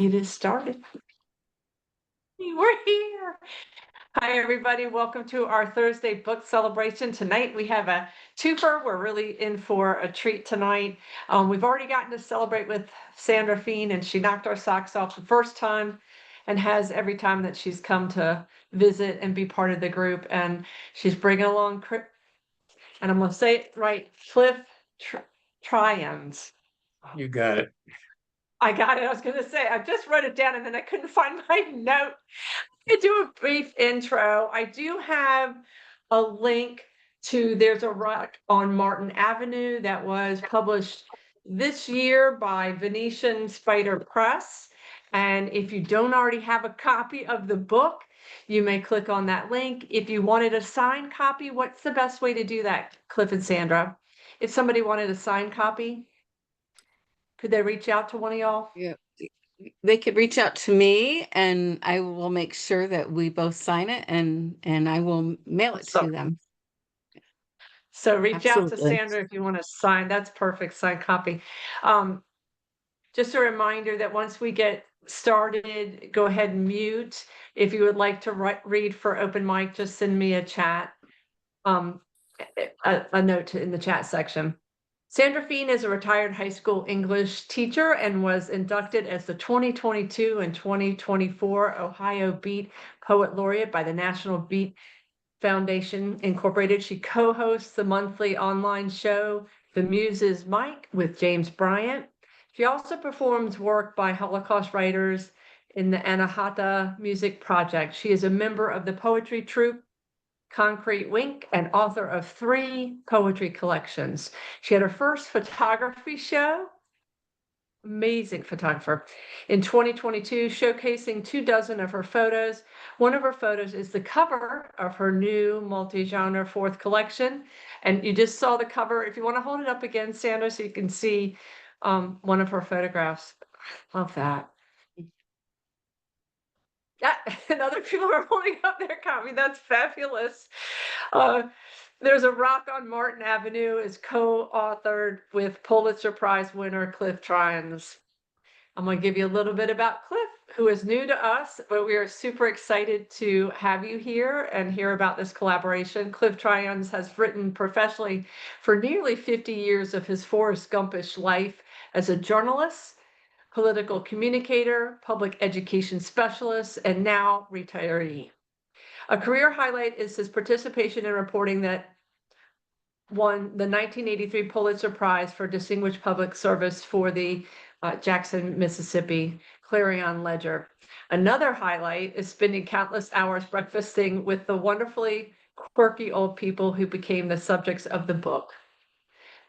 It is started. We're here. Hi, everybody. Welcome to our Thursday book celebration. Tonight we have a twofer. We're really in for a treat tonight. We've already gotten to celebrate with Sandra Feen, and she knocked our socks off the first time and has every time that she's come to visit and be part of the group. And she's bringing along, and I'm going to say it right, Cliff Treyens. You got it. I got it. I was going to say, I just wrote it down and then I couldn't find my note. I do a brief intro. I do have a link to There's a Rock on Martin Avenue that was published this year by Venetian Spider Press. And if you don't already have a copy of the book, you may click on that link. If you wanted a signed copy, what's the best way to do that, Cliff and Sandra? If somebody wanted a signed copy, could they reach out to one of y'all? Yeah, they could reach out to me and I will make sure that we both sign it and I will mail it to them. So reach out to Absolutely. Sandra if you want to sign. That's perfect, signed copy. Just a reminder that once we get started, go ahead and mute. If you would like to read for open mic, just send me a chat, a note in the chat section. Sandra Feen is a retired high school English teacher and was inducted as the 2022 and 2024 Ohio Beat Poet Laureate by the National Beat Foundation Incorporated. She co-hosts the monthly online show, The Muse's Mike, with James Bryant. She also performs work by Holocaust writers in the Anahata Music Project. She is a member of the poetry troupe Concrete Wink and author of 3 poetry collections. She had her first photography show, amazing photographer, in 2022, showcasing 24 of her photos. One of her photos is the cover of her new multi-genre 4th collection. And you just saw the cover. If you want to hold it up again, Sandra, so you can see one of her photographs. Love that. And other people are holding up their copy. That's fabulous. There's a Rock on Martin Avenue is co-authored with Pulitzer Prize winner Cliff Treyens. I'm going to give you a little bit about Cliff, who is new to us, but we are super excited to have you here and hear about this collaboration. Cliff Treyens has written professionally for nearly 50 years of his Forrest Gumpish life as a journalist, political communicator, public education specialist, and now retiree. A career highlight is his participation in reporting that won the 1983 Pulitzer Prize for Distinguished Public Service for the Jackson, Mississippi Clarion Ledger. Another highlight is spending countless hours breakfasting with the wonderfully quirky old people who became the subjects of the book.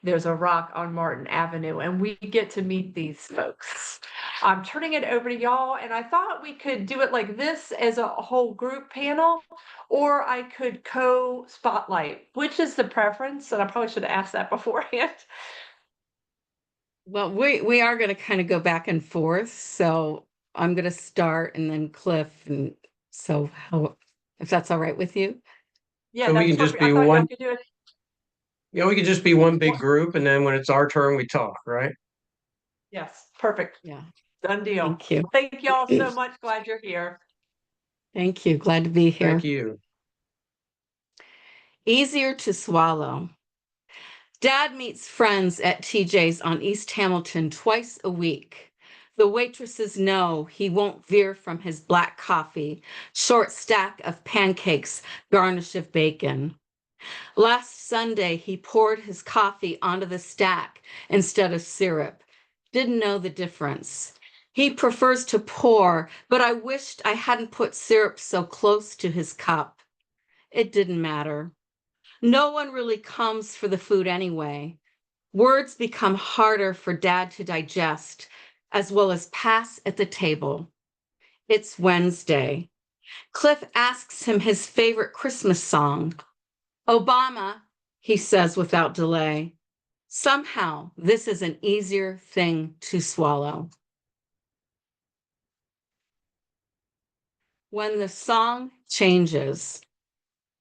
There's a Rock on Martin Avenue, and we get to meet these folks. I'm turning it over to y'all, and I thought we could do it like this as a whole group panel, or I could co-spotlight. Which is the preference? And I probably should have asked that beforehand. Well, we are going to kind of go back and forth. So I'm going to start and then Cliff. And so if that's all right with you? Yeah, So we that's can just perfect. I be thought y'all one. could do it. Yeah, we could just be one big group, and then when it's our turn, we talk, right? Yes, perfect. Yeah. Done deal. Thank you. Thank y'all so much. Glad you're here. Thank you. Glad to be here. Thank you. Easier to swallow. Dad meets friends at TJ's on East Hamilton twice a week. The waitresses know he won't veer from his black coffee, short stack of pancakes garnished with bacon. Last Sunday, he poured his coffee onto the stack instead of syrup. Didn't know the difference. He prefers to pour, but I wished I hadn't put syrup so close to his cup. It didn't matter. No one really comes for the food anyway. Words become harder for Dad to digest, as well as pass at the table. It's Wednesday. Cliff asks him his favorite Christmas song. Obama, he says without delay. Somehow, this is an easier thing to swallow. When the song changes.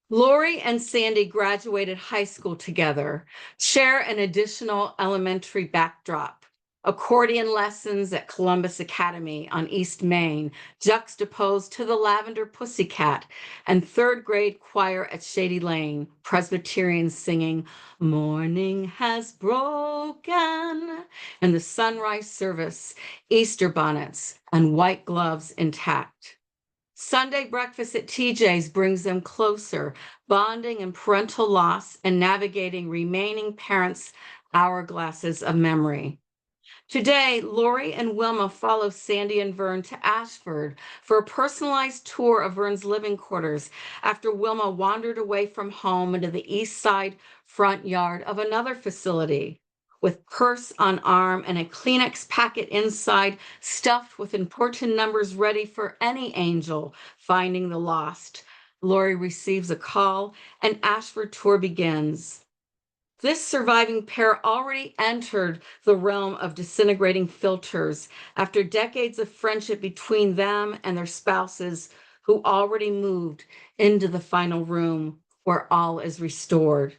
Lori and Sandy graduated high school together, share an additional elementary backdrop. accordion lessons at Columbus Academy on East Main, juxtaposed to the Lavender Pussycat, and third grade choir at Shady Lane, Presbyterians singing, "Morning has broken," and the sunrise service, Easter bonnets and white gloves intact. Sunday breakfast at TJ's brings them closer, bonding in parental loss and navigating remaining parents' hourglasses of memory. Today, Lori and Wilma follow Sandy and Vern to Ashford for a personalized tour of Vern's living quarters after Wilma wandered away from home into the east side front yard of another facility. With purse on arm and a Kleenex packet inside, stuffed with important numbers ready for any angel finding the lost, Lori receives a call and Ashford tour begins. This surviving pair already entered the realm of disintegrating filters after decades of friendship between them and their spouses who already moved into the final room where all is restored.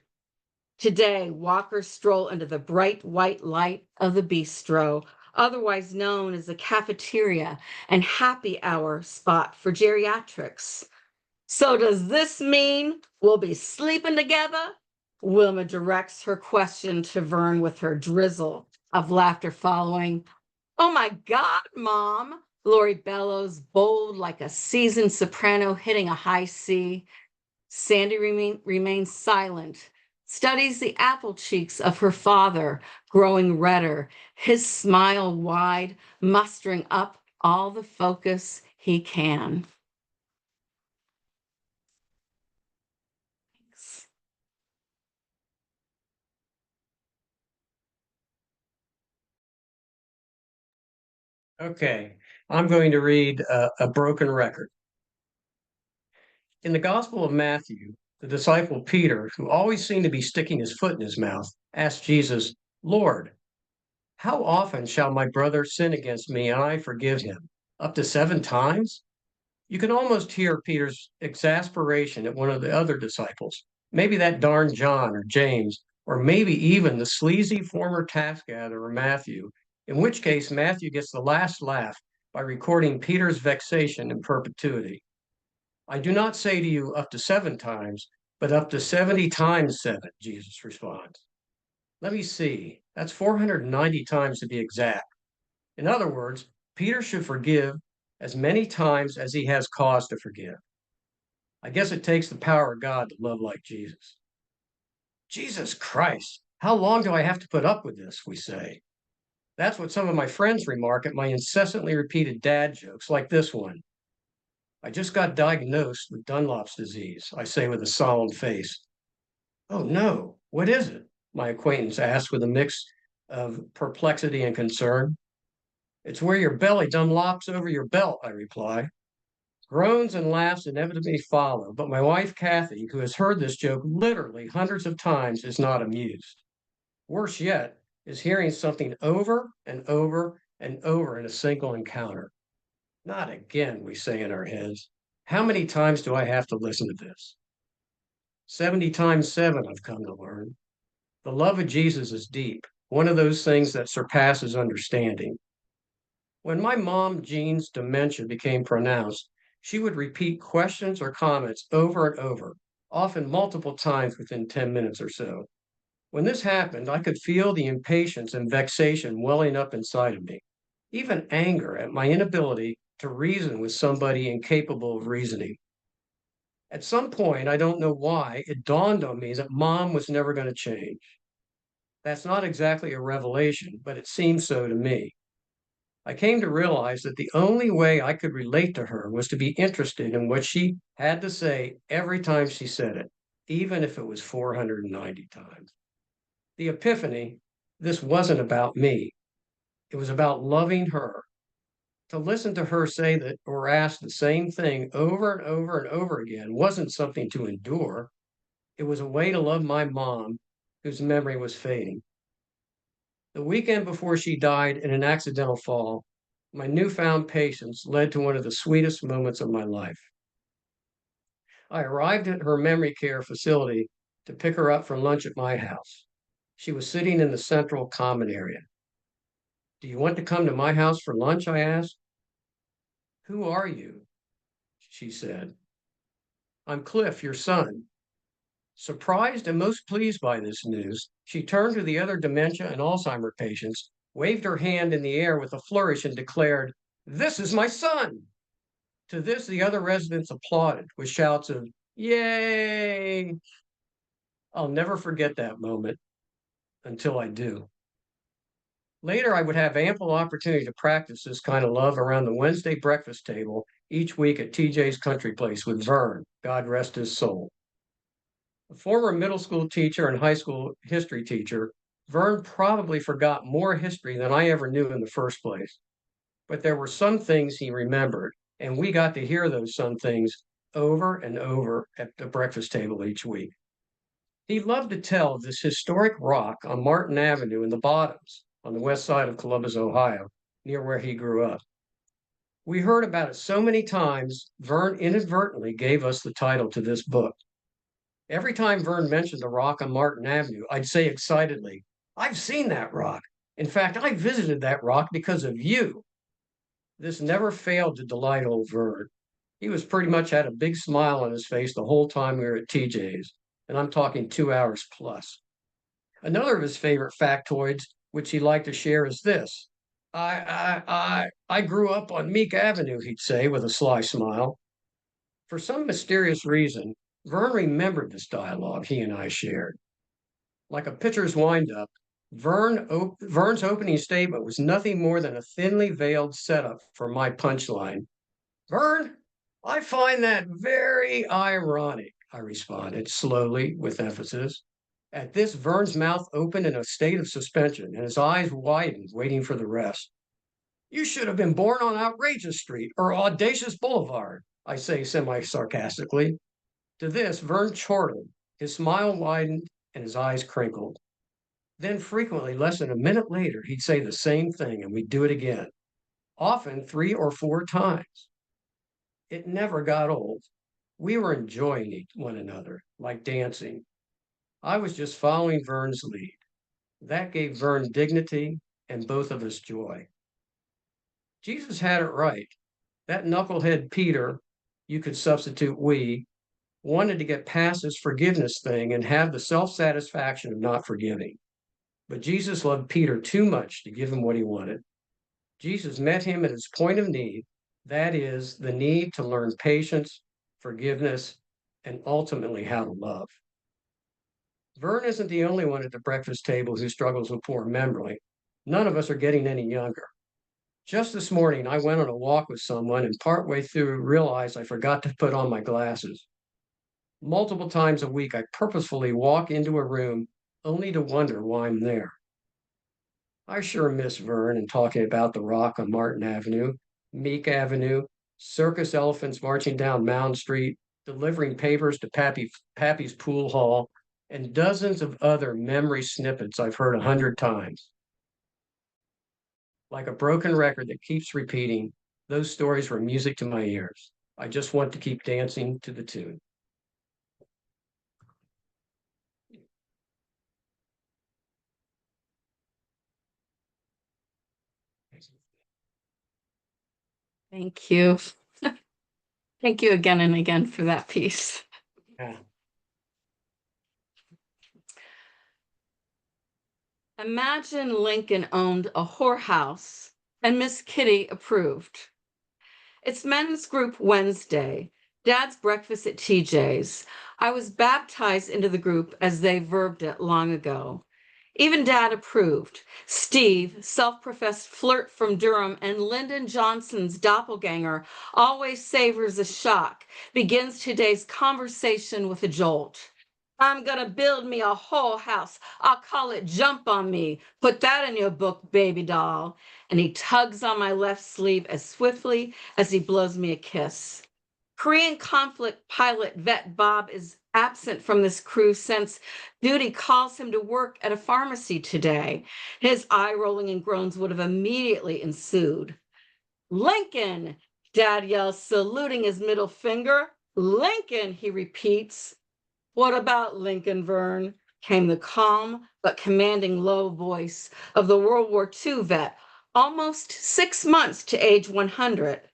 Today, walkers stroll into the bright white light of the bistro, otherwise known as the cafeteria and happy hour spot for geriatrics. So does this mean we'll be sleeping together? Wilma directs her question to Vern with her drizzle of laughter following. "Oh my God, Mom," Lori bellows, bold like a seasoned soprano hitting a high C. Sandy remains silent, studies the apple cheeks of her father, growing redder, his smile wide, mustering up all the focus he can. Thanks. Okay, I'm going to read a broken record. In the Gospel of Matthew, the disciple Peter, who always seemed to be sticking his foot in his mouth, asked Jesus, "Lord, how often shall my brother sin against me and I forgive him? Up to 7 times?" You can almost hear Peter's exasperation at one of the other disciples, maybe that darn John or James, or maybe even the sleazy former tax gatherer Matthew, in which case Matthew gets the last laugh by recording Peter's vexation in perpetuity. "I do not say to you up to 7 times, but up to 70 times 7, Jesus responds. Let me see, that's 490 times to be exact. In other words, Peter should forgive as many times as he has cause to forgive. I guess it takes the power of God to love like Jesus. Jesus Christ, how long do I have to put up with this, we say. That's what some of my friends remark at my incessantly repeated dad jokes, like this one. I just got diagnosed with Dunlop's disease, I say with a solemn face. Oh no, what is it? My acquaintance asks with a mix of perplexity and concern. It's where your belly dunlops over your belt, I reply. Groans and laughs inevitably follow, but my wife, Kathy, who has heard this joke literally hundreds of times, is not amused. Worse yet is hearing something over and over and over in a single encounter. Not again, we say in our heads. How many times do I have to listen to this? 70 times 7, I've come to learn. The love of Jesus is deep, one of those things that surpasses understanding. When my mom, Jean's dementia became pronounced, she would repeat questions or comments over and over, often multiple times within 10 minutes or so. When this happened, I could feel the impatience and vexation welling up inside of me, even anger at my inability to reason with somebody incapable of reasoning. At some point, I don't know why, it dawned on me that Mom was never going to change. That's not exactly a revelation, but it seemed so to me. I came to realize that the only way I could relate to her was to be interested in what she had to say every time she said it, even if it was 490 times. The epiphany, this wasn't about me. It was about loving her. To listen to her say that or ask the same thing over and over and over again wasn't something to endure. It was a way to love my mom, whose memory was fading. The weekend before she died in an accidental fall, my newfound patience led to one of the sweetest moments of my life. I arrived at her memory care facility to pick her up for lunch at my house. She was sitting in the central common area. Do you want to come to my house for lunch? I asked. Who are you? She said. I'm Cliff, your son. Surprised and most pleased by this news, she turned to the other dementia and Alzheimer patients, waved her hand in the air with a flourish, and declared, "This is my son!" To this, the other residents applauded with shouts of, "Yay!" I'll never forget that moment until I do. Later, I would have ample opportunity to practice this kind of love around the Wednesday breakfast table each week at TJ's Country Place with Vern, God rest his soul. A former middle school teacher and high school history teacher, Vern probably forgot more history than I ever knew in the first place. But there were some things he remembered, and we got to hear those some things over and over at the breakfast table each week. He loved to tell of this historic rock on Martin Avenue in the Bottoms on the west side of Columbus, Ohio, near where he grew up. We heard about it so many times, Vern inadvertently gave us the title to this book. Every time Vern mentioned the rock on Martin Avenue, I'd say excitedly, I've seen that rock. In fact, I visited that rock because of you. This never failed to delight old Vern. He was pretty much had a big smile on his face the whole time we were at TJ's, and I'm talking 2 hours plus. Another of his favorite factoids, which he liked to share, is this. I grew up on Meek Avenue, he'd say with a sly smile. For some mysterious reason, Vern remembered this dialogue he and I shared. Like a pitcher's windup, Vern's opening statement was nothing more than a thinly veiled setup for my punchline. Vern, I find that very ironic, I responded slowly with emphasis. At this, Vern's mouth opened in a state of suspension and his eyes widened, waiting for the rest. You should have been born on Outrageous Street or Audacious Boulevard, I say semi-sarcastically. To this, Vern chortled, his smile widened, and his eyes crinkled. Then, frequently, less than a minute later, he'd say the same thing, and we'd do it again, often 3 or 4 times. It never got old. We were enjoying one another, like dancing. I was just following Vern's lead. That gave Vern dignity and both of us joy. Jesus had it right. That knucklehead Peter, you could substitute we, wanted to get past his forgiveness thing and have the self-satisfaction of not forgiving. But Jesus loved Peter too much to give him what he wanted. Jesus met him at his point of need, that is, the need to learn patience, forgiveness, and ultimately how to love. Vern isn't the only one at the breakfast table who struggles with poor memory. None of us are getting any younger. Just this morning, I went on a walk with someone and partway through realized I forgot to put on my glasses. Multiple times a week, I purposefully walk into a room only to wonder why I'm there. I sure miss Vern and talking about the rock on Martin Avenue, Meek Avenue, circus elephants marching down Mound Street, delivering papers to Pappy's pool hall, and dozens of other memory snippets I've heard 100 times. Like a broken record that keeps repeating, those stories were music to my ears. I just want to keep dancing to the tune. Thank you. Thank you again and again for that piece. Yeah. Imagine Lincoln owned a whorehouse and Miss Kitty approved. It's men's group Wednesday, Dad's breakfast at TJ's. I was baptized into the group as they verbed it long ago. Even Dad approved. Steve, self-professed flirt from Durham, and Lyndon Johnson's doppelganger, always savors a shock, begins today's conversation with a jolt. I'm gonna build me a whole house. I'll call it Jump on Me. Put that in your book, baby doll. And he tugs on my left sleeve as swiftly as he blows me a kiss. Korean conflict pilot vet Bob is absent from this crew since duty calls him to work at a pharmacy today. His eye rolling and groans would have immediately ensued. Lincoln, Dad yells, saluting his middle finger. Lincoln, he repeats. What about Lincoln, Vern? Came the calm but commanding low voice of the World War II vet. almost 6 months to age 100.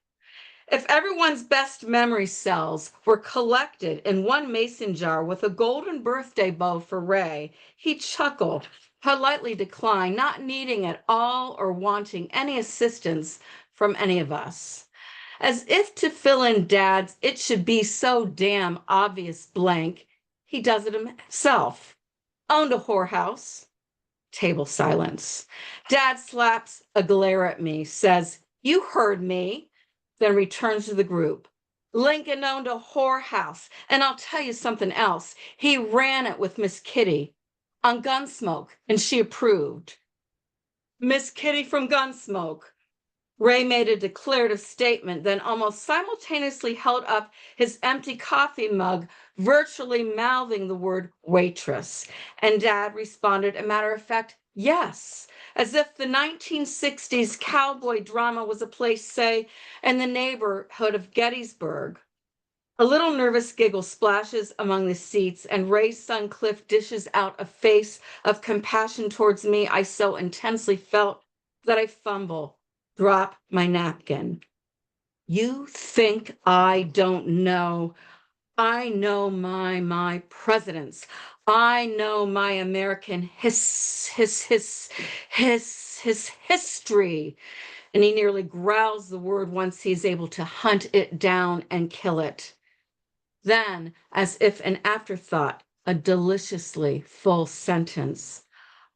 If everyone's best memory cells were collected in one mason jar with a golden birthday bow for Ray, he'd chuckle, politely decline, not needing at all or wanting any assistance from any of us. As if to fill in Dad's "it should be so damn obvious" blank, he does it himself. Owned a whorehouse. Table silence. Dad slaps a glare at me, says, "You heard me," then returns to the group. "Lincoln owned a whorehouse, and I'll tell you something else. He ran it with Miss Kitty on Gunsmoke, and she approved." Miss Kitty from Gunsmoke. Ray made a declarative statement, then almost simultaneously held up his empty coffee mug, virtually mouthing the word waitress. And Dad responded a matter-of-fact yes, as if the 1960s cowboy drama was a place, say, in the neighborhood of Gettysburg. A little nervous giggle splashes among the seats, and Ray's son Cliff dishes out a face of compassion towards me I so intensely felt that I fumble, drop my napkin. "You think I don't know? I know my presidents. I know my American history." And he nearly growls the word once he's able to hunt it down and kill it. Then, as if an afterthought, a deliciously full sentence.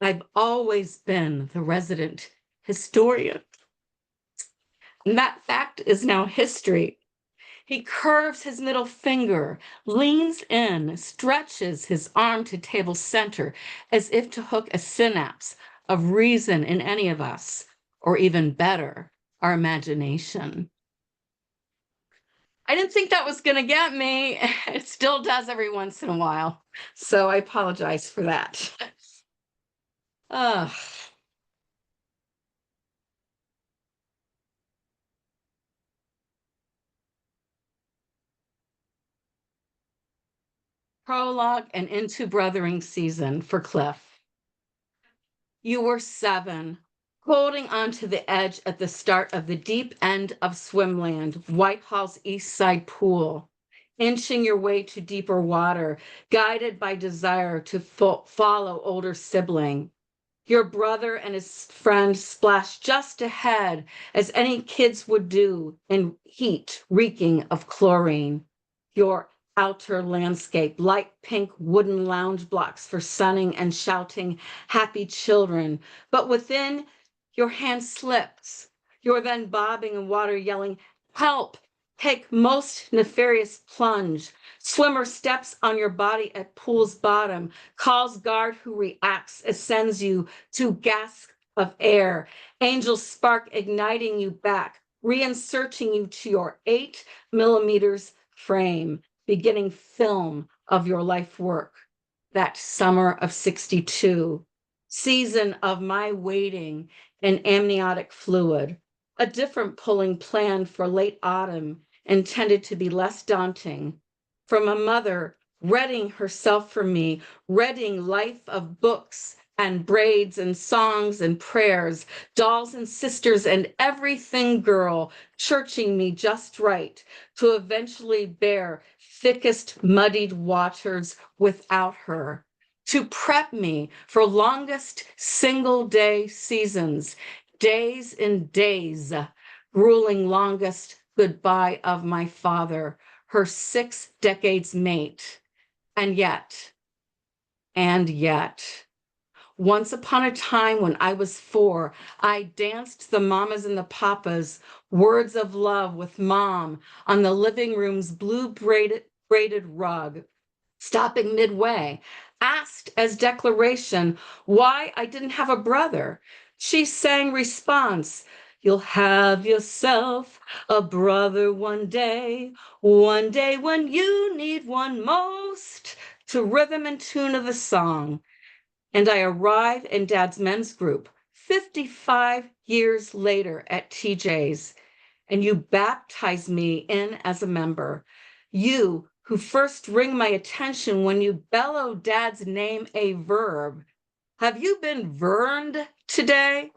"I've always been the resident historian." And that fact is now history. He curves his middle finger, leans in, stretches his arm to table center, as if to hook a synapse of reason in any of us, or even better, our imagination. I didn't think that was going to get me. It still does every once in a while. So I apologize for that. Prologue and into brothering season for Cliff. You were 7, holding onto the edge at the start of the deep end of Swimland, Whitehall's East Side pool, inching your way to deeper water, guided by desire to follow older sibling. Your brother and his friend splashed just ahead, as any kids would do in heat reeking of chlorine. Your outer landscape, light pink wooden lounge blocks for sunning and shouting happy children. But within, your hand slips. You're then bobbing in water, yelling, "Help!" Take most nefarious plunge. Swimmer steps on your body at pool's bottom, calls guard who reacts, ascends you to gasp of air. Angel spark igniting you back, reinserting you to your 8 millimeters frame, beginning film of your life work. That summer of 62, season of my waiting in amniotic fluid, a different pulling planned for late autumn, intended to be less daunting. From a mother readying herself for me, readying life of books and braids and songs and prayers, dolls and sisters and everything girl, churching me just right to eventually bear thickest muddied waters without her, to prep me for longest single day seasons, days and days, grueling longest goodbye of my father, her 6 decades mate. And yet, once upon a time when I was 4, I danced the mamas and the papas, words of love with mom on the living room's blue braided rug, stopping midway, asked as declaration why I didn't have a brother. She sang response, "You'll have yourself a brother one day when you need one most," to rhythm and tune of the song. And I arrive in Dad's men's group 55 years later at TJ's, and you baptize me in as a member. You who first ring my attention when you bellow Dad's name a verb. Have you been verned today?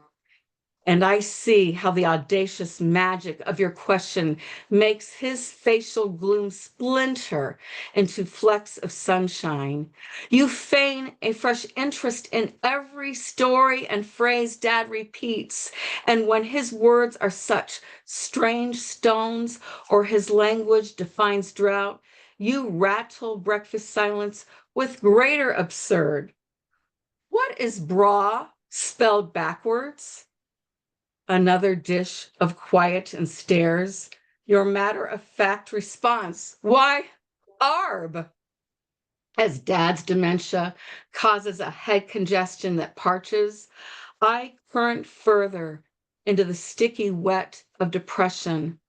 And I see how the audacious magic of your question makes his facial gloom splinter into flecks of sunshine. You feign a fresh interest in every story and phrase Dad repeats. And when his words are such strange stones or his language defines drought, you rattle breakfast silence with greater absurd. What is bra spelled backwards? Another dish of quiet and stares. Your matter-of-fact response, why, ARB. As Dad's dementia causes a head congestion that parches, I current further into the sticky wet of depression,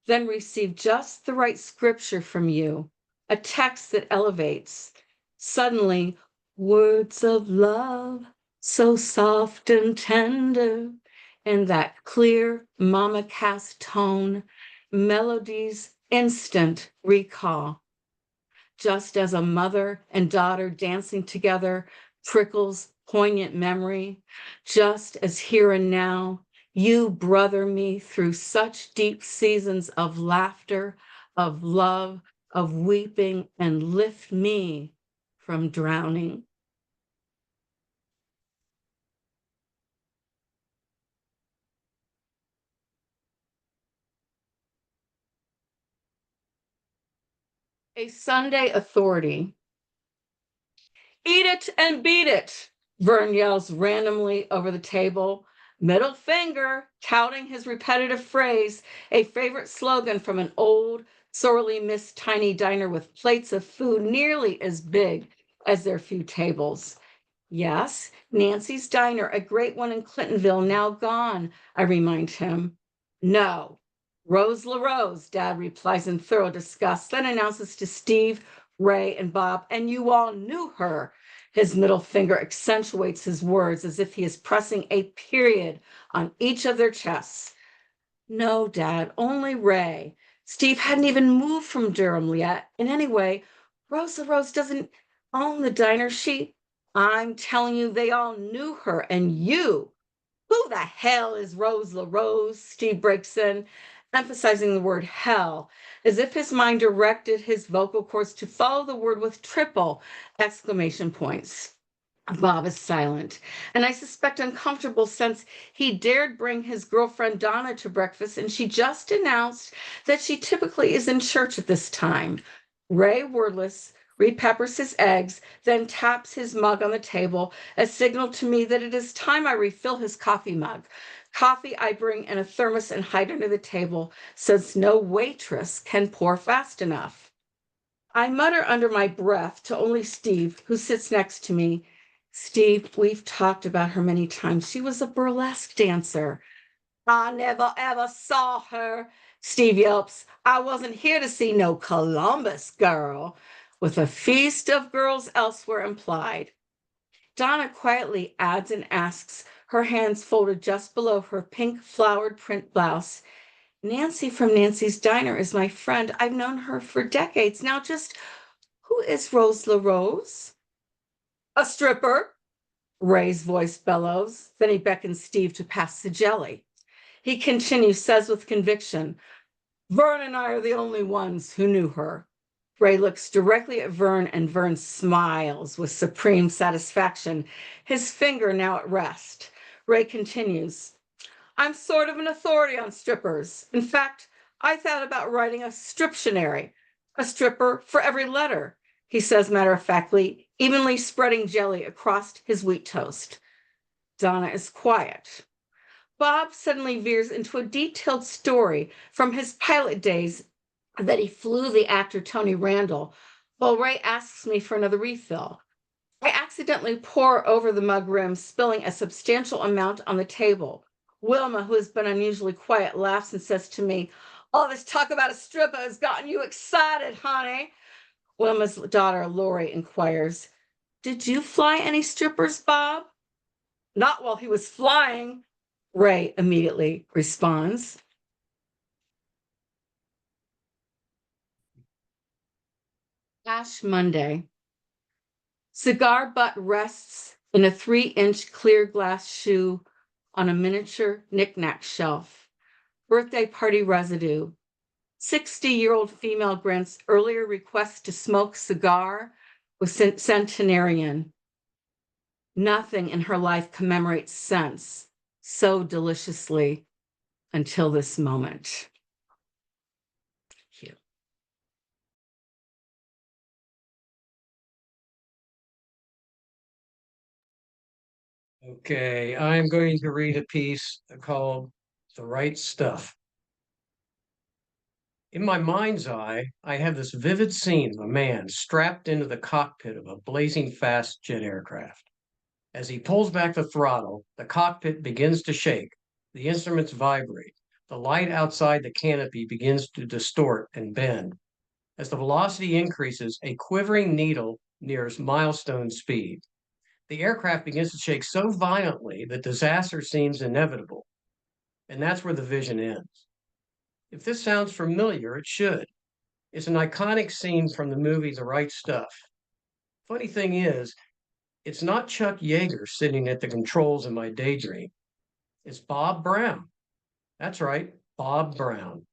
then receive just the right scripture from you, a text that elevates. Suddenly, words of love, so soft and tender, in that clear mama cast tone, melody's instant recall. Just as a mother and daughter dancing together trickles poignant memory, just as here and now you brother me through such deep seasons of laughter, of love, of weeping, and lift me from drowning. A Sunday authority. Eat it and beat it, Vern yells randomly over the table, middle finger, touting his repetitive phrase, a favorite slogan from an old, sorely missed tiny diner with plates of food nearly as big as their few tables. Yes, Nancy's Diner, a great one in Clintonville, now gone, I remind him. No, Rose LaRose, Dad replies in thorough disgust, then announces to Steve, Ray, and Bob, and you all knew her. His middle finger accentuates his words as if he is pressing a period on each of their chests. No, Dad, only Ray. Steve hadn't even moved from Durham yet. And anyway, Rose LaRose doesn't own the diner. I'm telling you, they all knew her. And you, who the hell is Rose LaRose? Steve breaks in, emphasizing the word hell, as if his mind directed his vocal cords to follow the word with triple exclamation points. Bob is silent, and I suspect uncomfortable since he dared bring his girlfriend Donna to breakfast, and she just announced that she typically is in church at this time. Ray, wordless, repeppers his eggs, then taps his mug on the table, a signal to me that it is time I refill his coffee mug. Coffee I bring in a thermos and hide under the table, since no waitress can pour fast enough. I mutter under my breath to only Steve, who sits next to me. Steve, we've talked about her many times. She was a burlesque dancer. I never ever saw her, Steve yelps. I wasn't here to see no Columbus girl, with a feast of girls elsewhere implied. Donna quietly adds and asks, her hands folded just below her pink flowered print blouse. Nancy from Nancy's Diner is my friend. I've known her for decades now. Just who is Rose LaRose? A stripper, Ray's voice bellows. Then he beckons Steve to pass the jelly. He continues, says with conviction, Vern and I are the only ones who knew her. Ray looks directly at Vern, and Vern smiles with supreme satisfaction, his finger now at rest. Ray continues, I'm sort of an authority on strippers. In fact, I thought about writing a striptionary, a stripper for every letter, he says matter-of-factly, evenly spreading jelly across his wheat toast. Donna is quiet. Bob suddenly veers into a detailed story from his pilot days that he flew the actor Tony Randall, while Ray asks me for another refill. I accidentally pour over the mug rim, spilling a substantial amount on the table. Wilma, who has been unusually quiet, laughs and says to me, all this talk about a stripper has gotten you excited, honey. Wilma's daughter, Lori, inquires, did you fly any strippers, Bob? Not while he was flying, Ray immediately responds. Ash Monday. Cigar butt rests in a 3-inch clear glass shoe on a miniature knick-knack shelf. Birthday party residue. 60-year-old female grants earlier request to smoke cigar with centenarian. Nothing in her life commemorates scents so deliciously until this moment. Thank you. Okay, I'm going to read a piece called The Right Stuff. In my mind's eye, I have this vivid scene of a man strapped into the cockpit of a blazing fast jet aircraft. As he pulls back the throttle, the cockpit begins to shake, the instruments vibrate, the light outside the canopy begins to distort and bend. As the velocity increases, a quivering needle nears milestone speed. The aircraft begins to shake so violently that disaster seems inevitable. And that's where the vision ends. If this sounds familiar, it should. It's an iconic scene from the movie The Right Stuff. Funny thing is, it's not Chuck Yeager sitting at the controls in my daydream. It's Bob Brown. That's right, Bob Brown.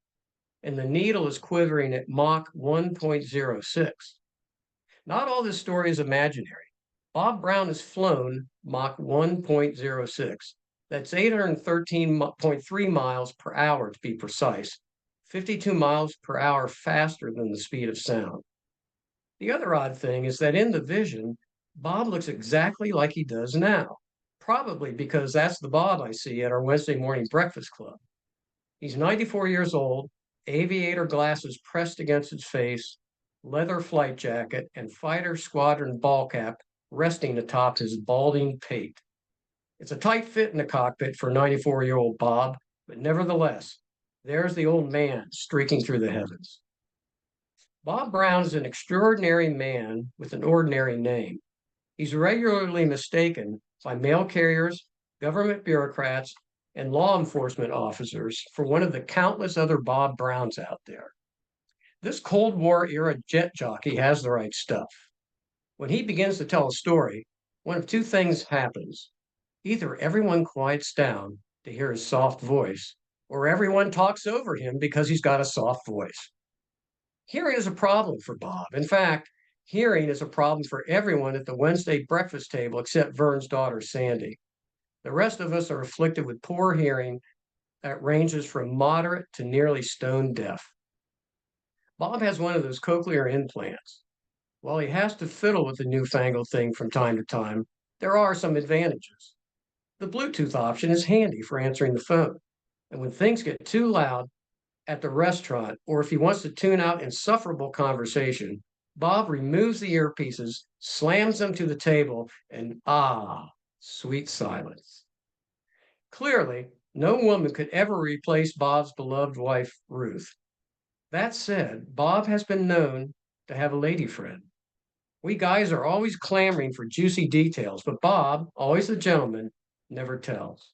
And the needle is quivering at Mach 1.06. Not all this story is imaginary. Bob Brown has flown Mach 1.06. That's 813.3 miles per hour to be precise, 52 miles per hour faster than the speed of sound. The other odd thing is that in the vision, Bob looks exactly like he does now, probably because that's the Bob I see at our Wednesday morning breakfast club. He's 94 years old, aviator glasses pressed against his face, leather flight jacket, and fighter squadron ball cap resting atop his balding pate. It's a tight fit in the cockpit for 94-year-old Bob, but nevertheless, there's the old man streaking through the heavens. Bob Brown is an extraordinary man with an ordinary name. He's regularly mistaken by mail carriers, government bureaucrats, and law enforcement officers for one of the countless other Bob Browns out there. This Cold War era jet jockey has the right stuff. When he begins to tell a story, one of two things happens. Either everyone quiets down to hear his soft voice, or everyone talks over him because he's got a soft voice. Hearing is a problem for Bob. In fact, hearing is a problem for everyone at the Wednesday breakfast table except Vern's daughter, Sandy. The rest of us are afflicted with poor hearing that ranges from moderate to nearly stone deaf. Bob has one of those cochlear implants. While he has to fiddle with the newfangled thing from time to time, there are some advantages. The Bluetooth option is handy for answering the phone. And when things get too loud at the restaurant, or if he wants to tune out insufferable conversation, Bob removes the earpieces, slams them to the table, and sweet silence. Clearly, no woman could ever replace Bob's beloved wife, Ruth. That said, Bob has been known to have a lady friend. We guys are always clamoring for juicy details, but Bob, always the gentleman, never tells.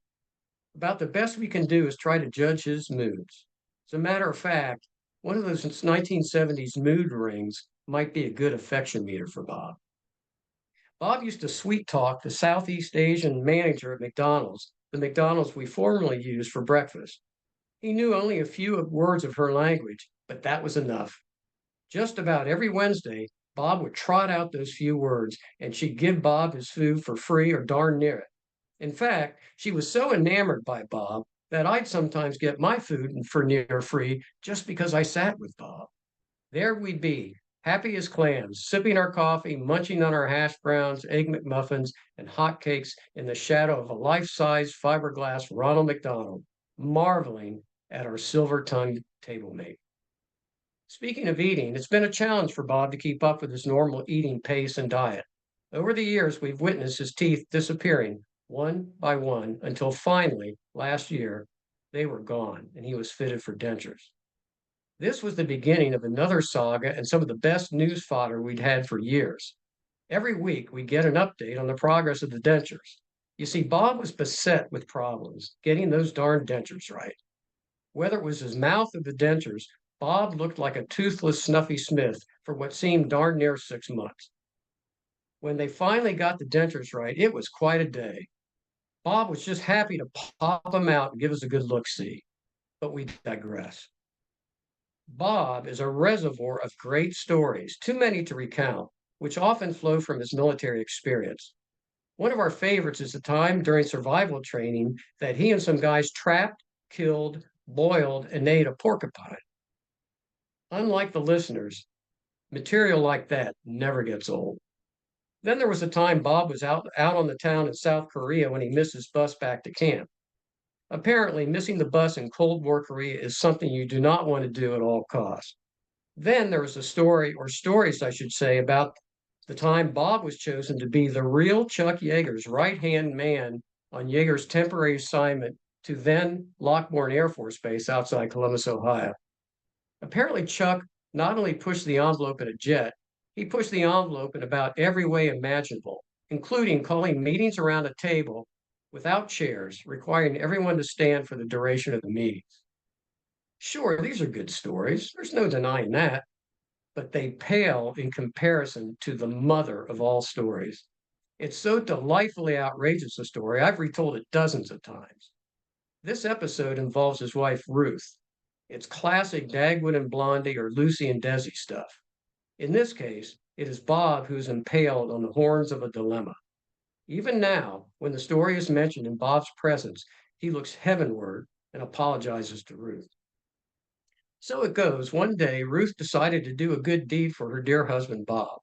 About the best we can do is try to judge his moods. As a matter of fact, one of those 1970s mood rings might be a good affection meter for Bob. Bob used to sweet talk the Southeast Asian manager at McDonald's, the McDonald's we formerly used for breakfast. He knew only a few words of her language, but that was enough. Just about every Wednesday, Bob would trot out those few words, and she'd give Bob his food for free or darn near it. In fact, she was so enamored by Bob that I'd sometimes get my food for near free just because I sat with Bob. There we'd be, happy as clams, sipping our coffee, munching on our hash browns, egg McMuffins, and hotcakes in the shadow of a life-size fiberglass Ronald McDonald, marveling at our silver-tongued table mate. Speaking of eating, it's been a challenge for Bob to keep up with his normal eating pace and diet. Over the years, we've witnessed his teeth disappearing one by one until finally, last year, they were gone and he was fitted for dentures. This was the beginning of another saga and some of the best news fodder we'd had for years. Every week, we get an update on the progress of the dentures. You see, Bob was beset with problems getting those darn dentures right. Whether it was his mouth or the dentures, Bob looked like a toothless Snuffy Smith for what seemed darn near 6 months. When they finally got the dentures right, it was quite a day. Bob was just happy to pop them out and give us a good look-see, but we digress. Bob is a reservoir of great stories, too many to recount, which often flow from his military experience. One of our favorites is the time during survival training that he and some guys trapped, killed, boiled, and ate a porcupine. Unlike the listeners, material like that never gets old. Then there was a time Bob was out on the town in South Korea when he missed his bus back to camp. Apparently, missing the bus in Cold War Korea is something you do not want to do at all costs. Then there was a story, or stories, I should say, about the time Bob was chosen to be the real Chuck Yeager's right-hand man on Yeager's temporary assignment to then Lockbourne Air Force Base outside Columbus, Ohio. Apparently, Chuck not only pushed the envelope in a jet, he pushed the envelope in about every way imaginable, including calling meetings around a table without chairs, requiring everyone to stand for the duration of the meetings. Sure, these are good stories. There's no denying that, but they pale in comparison to the mother of all stories. It's so delightfully outrageous a story, I've retold it dozens of times. This episode involves his wife, Ruth. It's classic Dagwood and Blondie or Lucy and Desi stuff. In this case, it is Bob who's impaled on the horns of a dilemma. Even now, when the story is mentioned in Bob's presence, he looks heavenward and apologizes to Ruth. So it goes. One day, Ruth decided to do a good deed for her dear husband, Bob.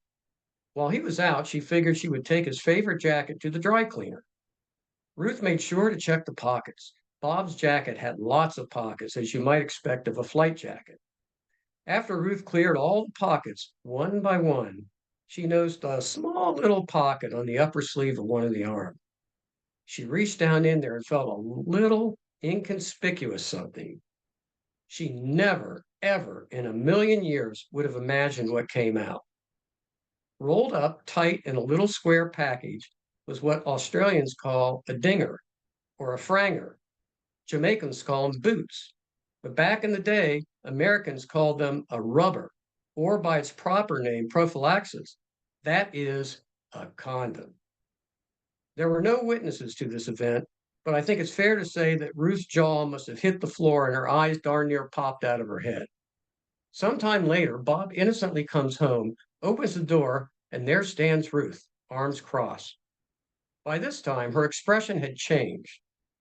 While he was out, she figured she would take his favorite jacket to the dry cleaner. Ruth made sure to check the pockets. Bob's jacket had lots of pockets, as you might expect of a flight jacket. After Ruth cleared all the pockets, one by one, she noticed a small little pocket on the upper sleeve of one of the arms. She reached down in there and felt a little inconspicuous something. She never, ever in a million years would have imagined what came out. Rolled up tight in a little square package was what Australians call a dinger or a franger. Jamaicans call them boots. But back in the day, Americans called them a rubber, or by its proper name, prophylaxis. That is a condom. There were no witnesses to this event, but I think it's fair to say that Ruth's jaw must have hit the floor and her eyes darn near popped out of her head. Sometime later, Bob innocently comes home, opens the door, and there stands Ruth, arms crossed. By this time, her expression had changed.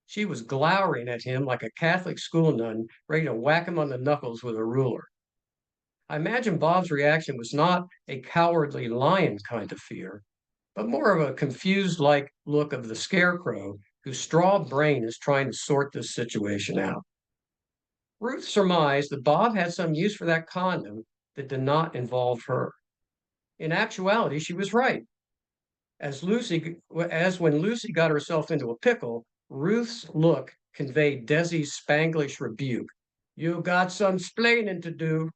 She was glowering at him like a Catholic school nun ready to whack him on the knuckles with a ruler. I imagine Bob's reaction was not a cowardly lion kind of fear, but more of a confused-like look of the scarecrow whose straw brain is trying to sort this situation out. Ruth surmised that Bob had some use for that condom that did not involve her. In actuality, she was right. As when Lucy got herself into a pickle, Ruth's look conveyed Desi's Spanglish rebuke. You got some splaining to do.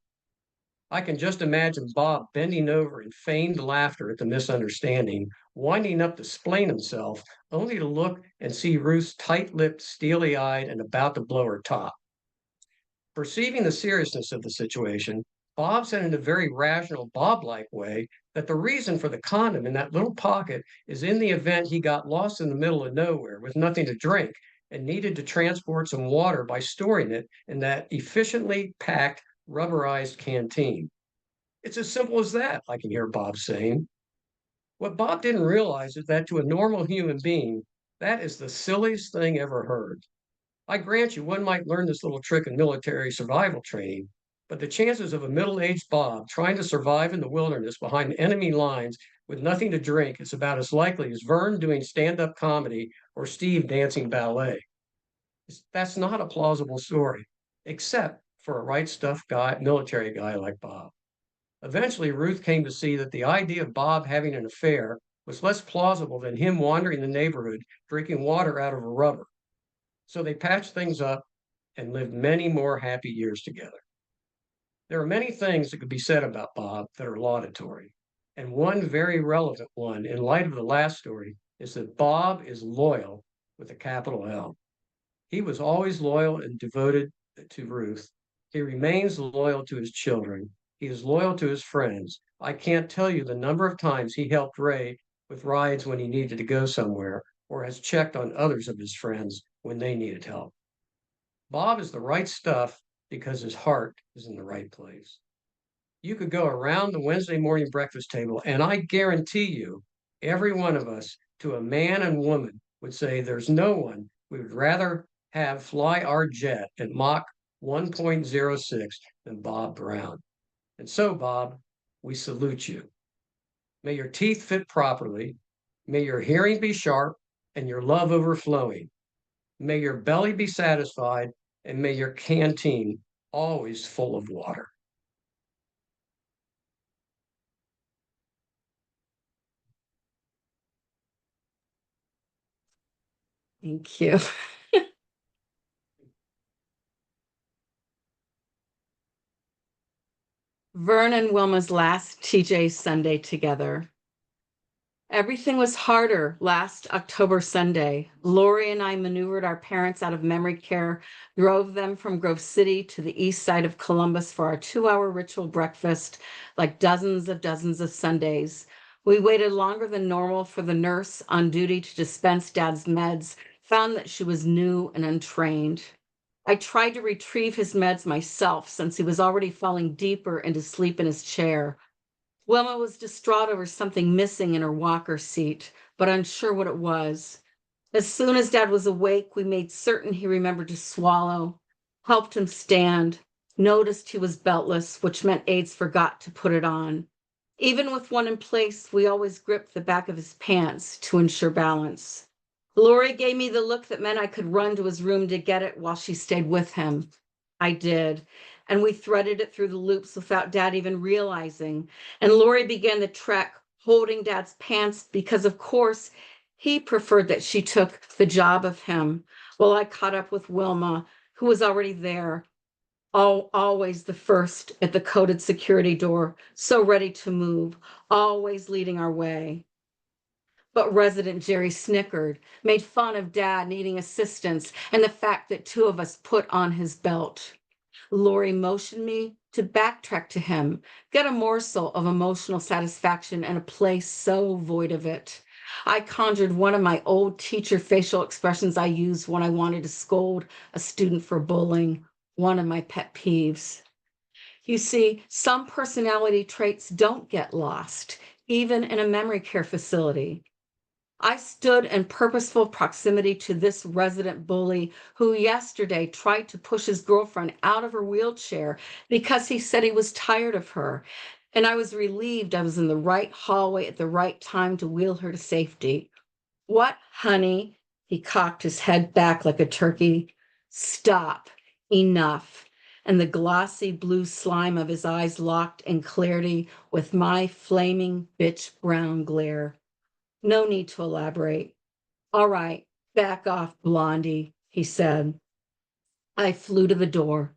I can just imagine Bob bending over in feigned laughter at the misunderstanding, winding up to splain himself, only to look and see Ruth's tight-lipped, steely-eyed, and about to blow her top. Perceiving the seriousness of the situation, Bob said in a very rational, Bob-like way that the reason for the condom in that little pocket is in the event he got lost in the middle of nowhere with nothing to drink and needed to transport some water by storing it in that efficiently packed, rubberized canteen. It's as simple as that, I can hear Bob saying. What Bob didn't realize is that to a normal human being, that is the silliest thing ever heard. I grant you, one might learn this little trick in military survival training, but the chances of a middle-aged Bob trying to survive in the wilderness behind enemy lines with nothing to drink is about as likely as Vern doing stand-up comedy or Steve dancing ballet. That's not a plausible story, except for a right stuff guy, military guy like Bob. Eventually, Ruth came to see that the idea of Bob having an affair was less plausible than him wandering the neighborhood drinking water out of a rubber. So they patched things up and lived many more happy years together. There are many things that could be said about Bob that are laudatory. And one very relevant one in light of the last story is that Bob is loyal with a capital L. He was always loyal and devoted to Ruth. He remains loyal to his children. He is loyal to his friends. I can't tell you the number of times he helped Ray with rides when he needed to go somewhere, or has checked on others of his friends when they needed help. Bob is the right stuff because his heart is in the right place. You could go around the Wednesday morning breakfast table, and I guarantee you, every one of us, to a man and woman, would say there's no one we would rather have fly our jet at Mach 1.06 than Bob Brown. And so, Bob, we salute you. May your teeth fit properly. May your hearing be sharp and your love overflowing. May your belly be satisfied, and may your canteen always full of water. Thank you. Vern and Wilma's last TJ Sunday together. Everything was harder last October Sunday. Lori and I maneuvered our parents out of memory care, drove them from Grove City to the east side of Columbus for our 2-hour ritual breakfast, like dozens of Sundays. We waited longer than normal for the nurse on duty to dispense Dad's meds, found that she was new and untrained. I tried to retrieve his meds myself since he was already falling deeper into sleep in his chair. Wilma was distraught over something missing in her walker seat, but unsure what it was. As soon as Dad was awake, we made certain he remembered to swallow, helped him stand, noticed he was beltless, which meant aides forgot to put it on. Even with one in place, we always gripped the back of his pants to ensure balance. Lori gave me the look that meant I could run to his room to get it while she stayed with him. I did, and we threaded it through the loops without Dad even realizing. And Lori began the trek, holding Dad's pants because, of course, he preferred that she took the job of him, while I caught up with Wilma, who was already there, always the first at the coded security door, so ready to move, always leading our way. But resident Jerry snickered, made fun of Dad needing assistance and the fact that 2 of us put on his belt. Lori motioned me to backtrack to him, get a morsel of emotional satisfaction in a place so void of it. I conjured one of my old teacher facial expressions I used when I wanted to scold a student for bullying, one of my pet peeves. You see, some personality traits don't get lost, even in a memory care facility. I stood in purposeful proximity to this resident bully who yesterday tried to push his girlfriend out of her wheelchair because he said he was tired of her. And I was relieved I was in the right hallway at the right time to wheel her to safety. What, honey? He cocked his head back like a turkey. Stop. Enough. And the glossy blue slime of his eyes locked in clarity with my flaming bitch brown glare. No need to elaborate. All right, back off, Blondie, he said. I flew to the door,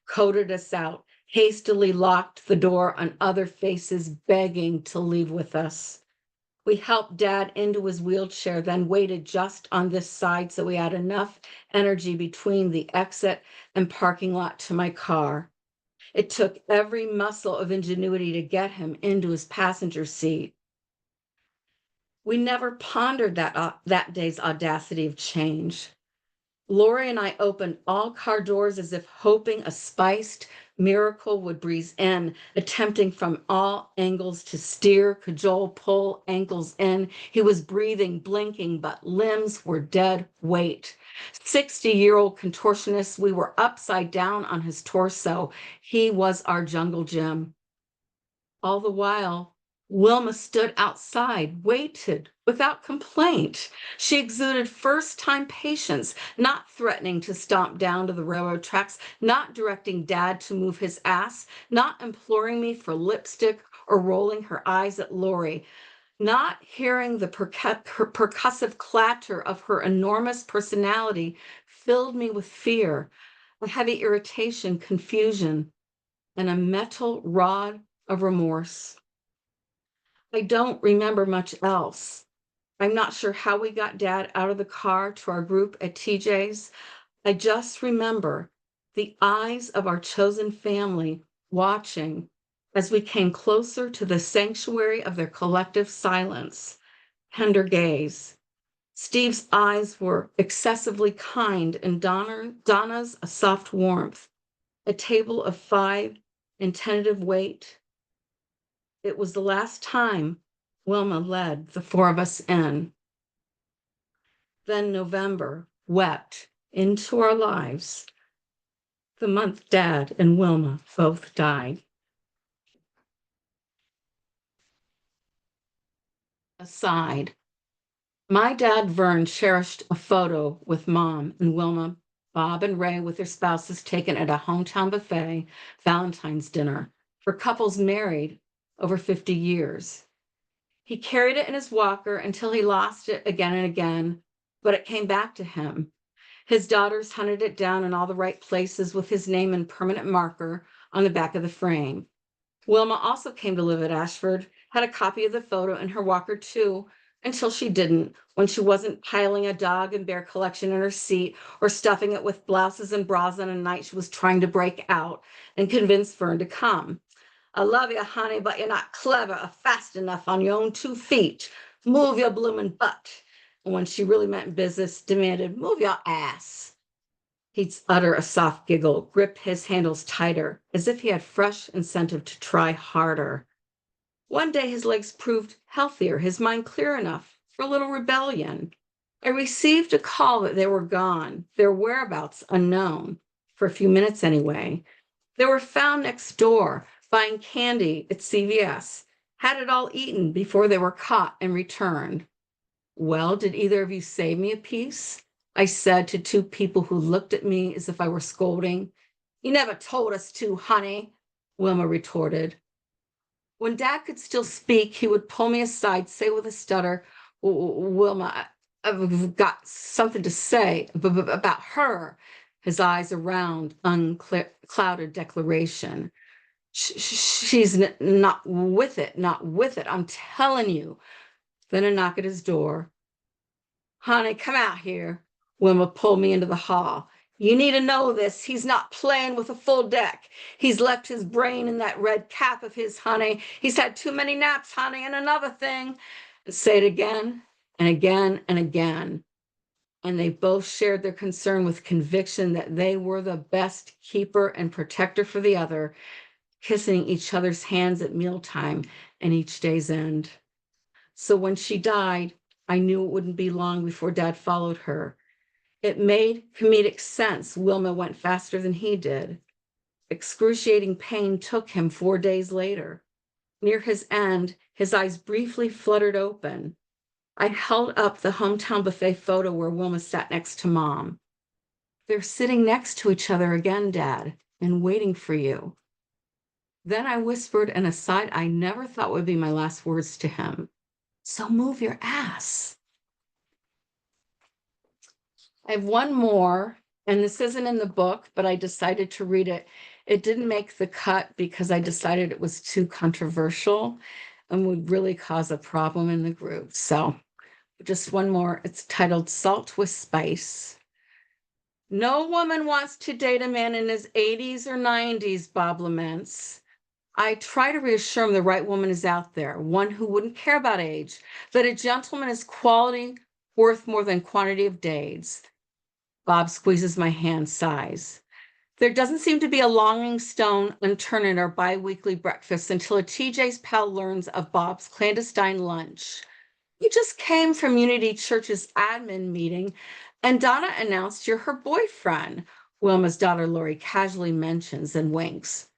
coded us out, hastily locked the door on other faces begging to leave with us. We helped Dad into his wheelchair, then waited just on this side so we had enough energy between the exit and parking lot to my car. It took every muscle of ingenuity to get him into his passenger seat. We never pondered that day's audacity of change. Lori and I opened all car doors as if hoping a spiced miracle would breeze in, attempting from all angles to steer, cajole, pull ankles in. He was breathing, blinking, but limbs were dead weight. 60-year-old contortionist, we were upside down on his torso. He was our jungle gym. All the while, Wilma stood outside, waited without complaint. She exuded first-time patience, not threatening to stomp down to the railroad tracks, not directing Dad to move his ass, not imploring me for lipstick or rolling her eyes at Lori, not hearing the percussive clatter of her enormous personality filled me with fear, a heavy irritation, confusion, and a metal rod of remorse. I don't remember much else. I'm not sure how we got Dad out of the car to our group at TJ's. I just remember the eyes of our chosen family watching as we came closer to the sanctuary of their collective silence, tender gaze. Steve's eyes were excessively kind, and Donna's a soft warmth. A table of 5 in tentative wait. It was the last time Wilma led the 4 of us in. Then November wept into our lives the month Dad and Wilma both died. Aside, my dad Vern cherished a photo with Mom and Wilma, Bob and Ray with their spouses taken at a hometown buffet Valentine's dinner for couples married over 50 years. He carried it in his walker until he lost it again and again, but it came back to him. His daughters hunted it down in all the right places with his name in permanent marker on the back of the frame. Wilma also came to live at Ashford, had a copy of the photo in her walker too, until she didn't, when she wasn't piling a dog and bear collection in her seat or stuffing it with blouses and bras on a night she was trying to break out and convince Fern to come. I love you, honey, but you're not clever or fast enough on your own 2 feet. Move your bloomin' butt. And when she really meant business, demanded, move your ass. He'd utter a soft giggle, grip his handles tighter, as if he had fresh incentive to try harder. One day his legs proved healthier, his mind clear enough for a little rebellion. I received a call that they were gone, their whereabouts unknown, for a few minutes anyway. They were found next door, buying candy at CVS, had it all eaten before they were caught and returned. Well, did either of you save me a piece? I said to 2 people who looked at me as if I were scolding. You never told us to, honey, Wilma retorted. When Dad could still speak, he would pull me aside, say with a stutter, Wilma, I've got something to say about her. His eyes a round, unclouded declaration. She's not with it, I'm telling you. Then a knock at his door. Honey, come out here. Wilma pulled me into the hall. You need to know this. He's not playing with a full deck. He's left his brain in that red cap of his, honey. He's had too many naps, honey, and another thing. And say it again and again and again. And they both shared their concern with conviction that they were the best keeper and protector for the other, kissing each other's hands at mealtime and each day's end. So when she died, I knew it wouldn't be long before Dad followed her. It made comedic sense. Wilma went faster than he did. Excruciating pain took him 4 days later. Near his end, his eyes briefly fluttered open. I held up the hometown buffet photo where Wilma sat next to Mom. They're sitting next to each other again, Dad, and waiting for you. Then I whispered an aside I never thought would be my last words to him. So move your ass. I have one more, and this isn't in the book, but I decided to read it. It didn't make the cut because I decided it was too controversial and would really cause a problem in the group. So just one more. It's titled Salt with Spice. No woman wants to date a man in his 80s or 90s, Bob laments. I try to reassure him the right woman is out there, one who wouldn't care about age, that a gentleman is quality worth more than quantity of days. Bob squeezes my hand, sighs. There doesn't seem to be a longing stone unturned in our bi-weekly breakfast until a TJ's pal learns of Bob's clandestine lunch. You just came from Unity Church's admin meeting, and Donna announced you're her boyfriend, Wilma's daughter Lori casually mentions and winks.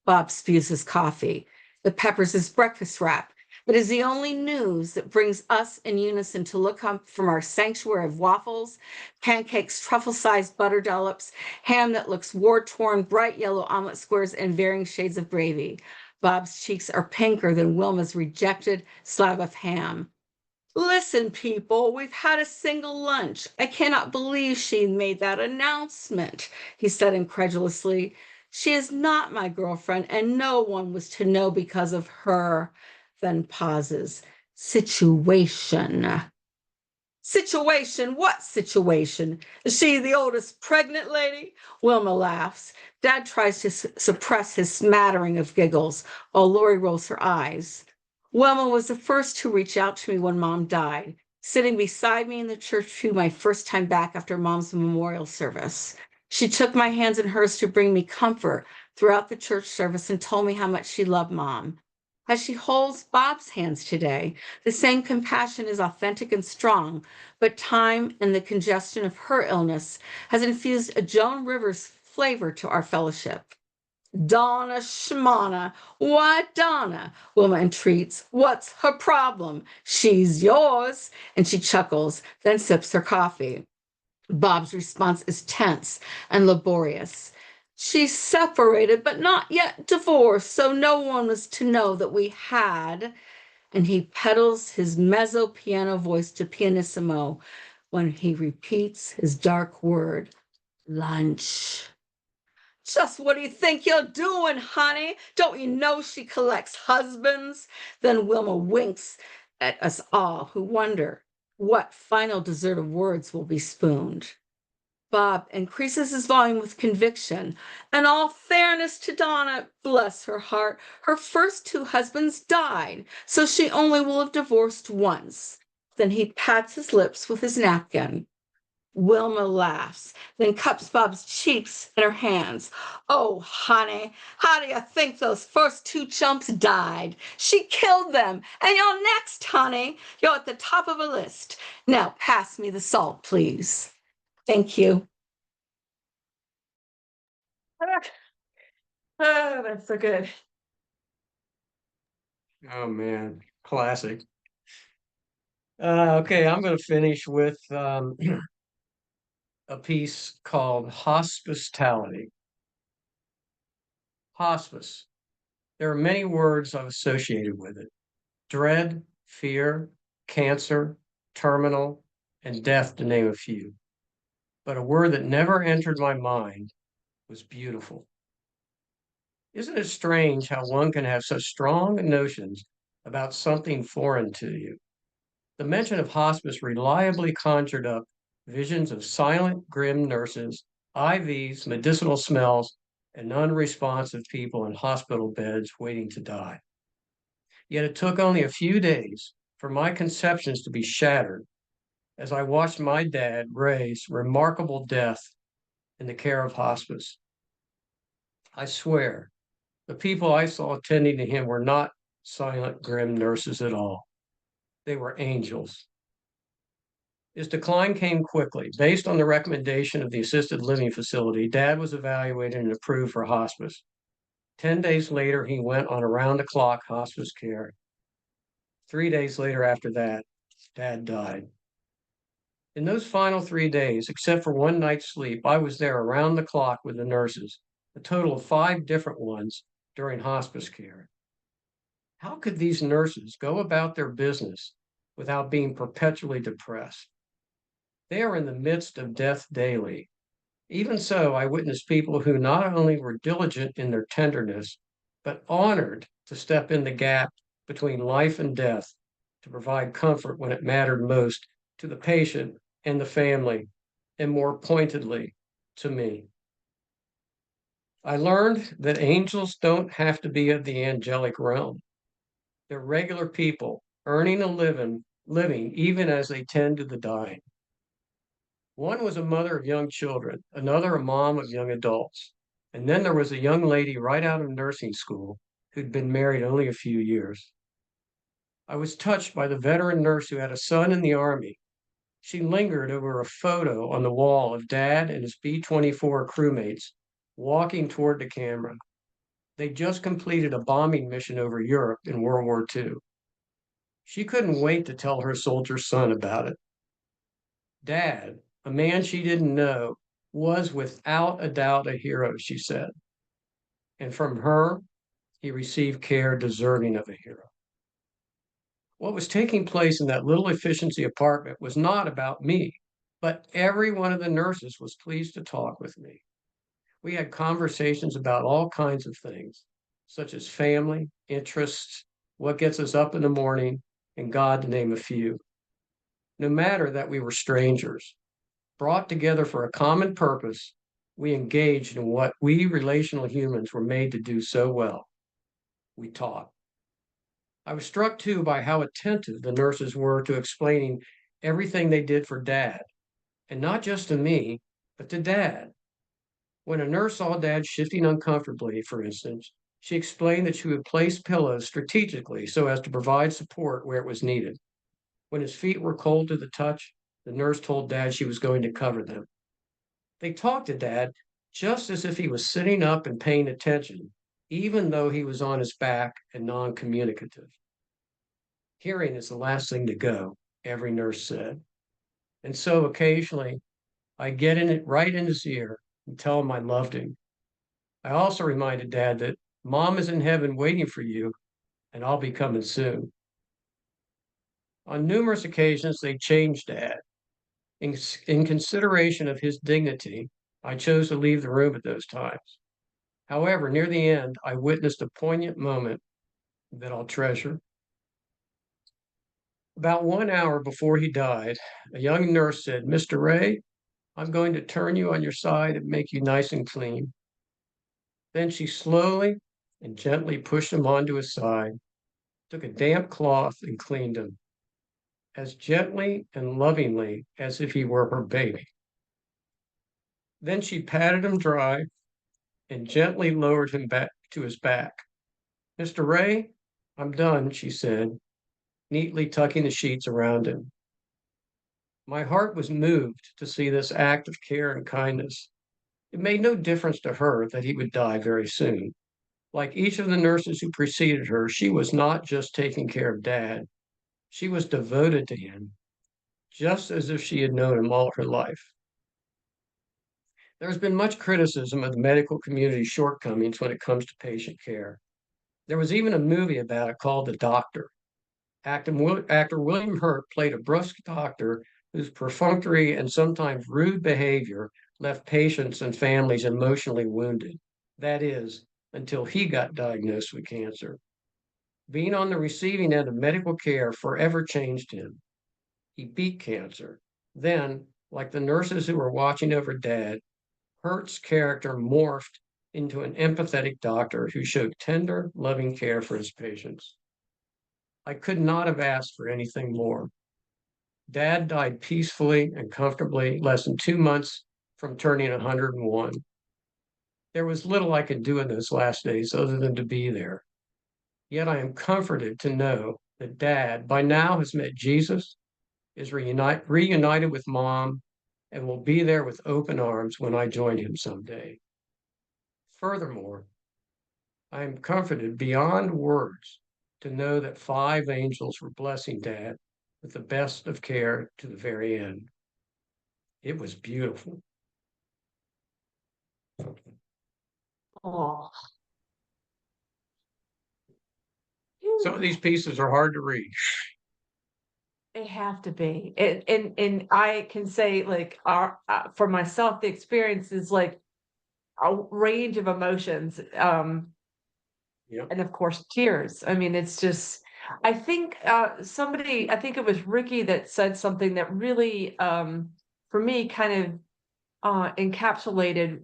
Bob spews his coffee. It peppers his breakfast wrap. It is the only news that brings us in unison to look up from our sanctuary of waffles, pancakes, truffle-sized butter dollops, ham that looks war-torn, bright yellow omelet squares, and varying shades of gravy. Bob's cheeks are pinker than Wilma's rejected slab of ham. Listen, people, we've had a single lunch. I cannot believe she made that announcement, he said incredulously. She is not my girlfriend, and no one was to know because of her. Then pauses. Situation. Situation? What situation? Is she the oldest pregnant lady? Wilma laughs. Dad tries to suppress his smattering of giggles, while Lori rolls her eyes. Wilma was the first to reach out to me when Mom died. sitting beside me in the church pew my first time back after Mom's memorial service. She took my hands in hers to bring me comfort throughout the church service and told me how much she loved Mom. As she holds Bob's hands today, the same compassion is authentic and strong, but time and the congestion of her illness has infused a Joan Rivers flavor to our fellowship. Donna Schmana, why Donna? Wilma entreats. What's her problem? She's yours. And she chuckles, then sips her coffee. Bob's response is tense and laborious. She's separated, but not yet divorced, so no one was to know that we had. And he pedals his mezzo piano voice to pianissimo when he repeats his dark word, lunch. Just what do you think you're doing, honey? Don't you know she collects husbands? Then Wilma winks at us all who wonder what final dessert of words will be spooned. Bob increases his volume with conviction. In all fairness to Donna, bless her heart, her first two husbands died, so she only will have divorced once. Then he pats his lips with his napkin. Wilma laughs, then cups Bob's cheeks in her hands. Oh, honey, how do you think those first two chumps died? She killed them. And you're next, honey. You're at the top of a list. Now pass me the salt, please. Thank you. Oh, that's so good. Oh man, classic. Okay, I'm going to finish with a piece called Hospitality. Hospice. There are many words I've associated with it: dread, fear, cancer, terminal, and death, to name a few. But a word that never entered my mind was beautiful. Isn't it strange how one can have such strong notions about something foreign to you? The mention of hospice reliably conjured up visions of silent, grim nurses, IVs, medicinal smells, and unresponsive people in hospital beds waiting to die. Yet it took only a few days for my conceptions to be shattered as I watched my dad, Ray's remarkable death in the care of hospice. I swear, the people I saw attending to him were not silent, grim nurses at all. They were angels. His decline came quickly. Based on the recommendation of the assisted living facility, Dad was evaluated and approved for hospice. 10 days later, he went on around-the-clock hospice care. 3 days later after that, Dad died. In those final 3 days, except for one night's sleep, I was there around the clock with the nurses, a total of 5 different ones during hospice care. How could these nurses go about their business without being perpetually depressed? They are in the midst of death daily. Even so, I witnessed people who not only were diligent in their tenderness, but honored to step in the gap between life and death to provide comfort when it mattered most to the patient and the family, and more pointedly, to me. I learned that angels don't have to be of the angelic realm. They're regular people earning a living even as they tend to the dying. One was a mother of young children, another a mom of young adults, and then there was a young lady right out of nursing school who'd been married only a few years. I was touched by the veteran nurse who had a son in the Army. She lingered over a photo on the wall of Dad and his B-24 crewmates walking toward the camera. They just completed a bombing mission over Europe in World War II. She couldn't wait to tell her soldier son about it. Dad, a man she didn't know, was without a doubt a hero, she said. And from her, he received care deserving of a hero. What was taking place in that little efficiency apartment was not about me, but every one of the nurses was pleased to talk with me. We had conversations about all kinds of things, such as family, interests, what gets us up in the morning, and God, to name a few. No matter that we were strangers, brought together for a common purpose, we engaged in what we relational humans were made to do so well. We taught. I was struck too by how attentive the nurses were to explaining everything they did for Dad, and not just to me, but to Dad. When a nurse saw Dad shifting uncomfortably, for instance, she explained that she would place pillows strategically so as to provide support where it was needed. When his feet were cold to the touch, the nurse told Dad she was going to cover them. They talked to Dad just as if he was sitting up and paying attention, even though he was on his back and non communicative. Hearing is the last thing to go, every nurse said. And so occasionally I get in it right in his ear and tell him I loved him. I also reminded Dad that Mom is in heaven waiting for you, and I'll be coming soon. On numerous occasions, they changed Dad. In consideration of his dignity, I chose to leave the room at those times. However, near the end, I witnessed a poignant moment that I'll treasure. About 1 hour before he died, a young nurse said, "Mr. Ray, I'm going to turn you on your side and make you nice and clean." Then she slowly and gently pushed him onto his side, took a damp cloth and cleaned him, as gently and lovingly as if he were her baby. Then she patted him dry and gently lowered him back to his back. "Mr. Ray, I'm done," she said, neatly tucking the sheets around him. My heart was moved to see this act of care and kindness. It made no difference to her that he would die very soon. Like each of the nurses who preceded her, she was not just taking care of Dad, she was devoted to him, just as if she had known him all her life. There's been much criticism of the medical community's shortcomings when it comes to patient care. There was even a movie about it called The Doctor. Actor William Hurt played a brusque doctor whose perfunctory and sometimes rude behavior left patients and families emotionally wounded. That is, until he got diagnosed with cancer. Being on the receiving end of medical care forever changed him. He beat cancer. Then, like the nurses who were watching over Dad, Hurt's character morphed into an empathetic doctor who showed tender, loving care for his patients. I could not have asked for anything more. Dad died peacefully and comfortably less than 2 months from turning 101. There was little I could do in those last days other than to be there. Yet I am comforted to know that Dad, by now, has met Jesus, is reunited with Mom, and will be there with open arms when I join him someday. Furthermore, I am comforted beyond words to know that 5 angels were blessing Dad with the best of care to the very end. It was beautiful. Oh, Some of these pieces are hard to read. they have to be. And I can say, like, for myself, the experience is like a range of emotions. Yep. And of course, tears. I mean, it's just, I think somebody, I think it was Rikki that said something that really, for me, kind of encapsulated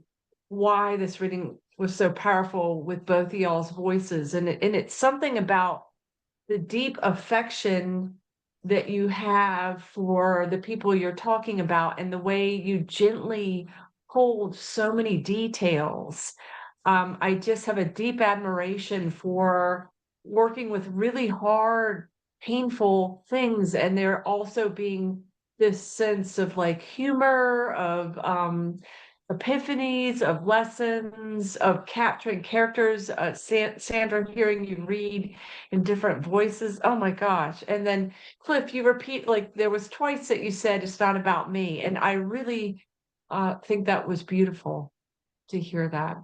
why this reading was so powerful with both of y'all's voices. And it's something about the deep affection that you have for the people you're talking about and the way you gently hold so many details. I just have a deep admiration for working with really hard, painful things, and there also being this sense of like humor, of epiphanies, of lessons, of capturing characters. Sandra, hearing you read in different voices. Oh my gosh. And then Cliff, you repeat, like there was twice that you said it's not about me. And I really think that was beautiful to hear that.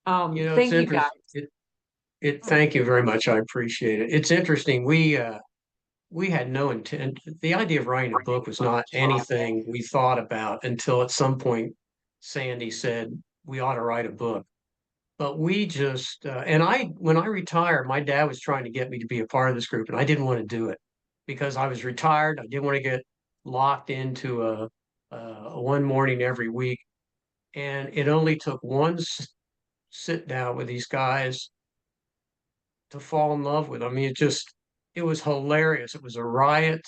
It's Thank you guys. interesting. Thank you very much. I appreciate it. It's interesting. We had no intent. The idea of writing a book was not anything we thought about until at some point Sandy said we ought to write a book. But we just when I retired, my dad was trying to get me to be a part of this group, and I didn't want to do it because I was retired. I didn't want to get locked into a one morning every week, and it only took one sit down with these guys to fall in love with them. I mean, it was hilarious. It was a riot.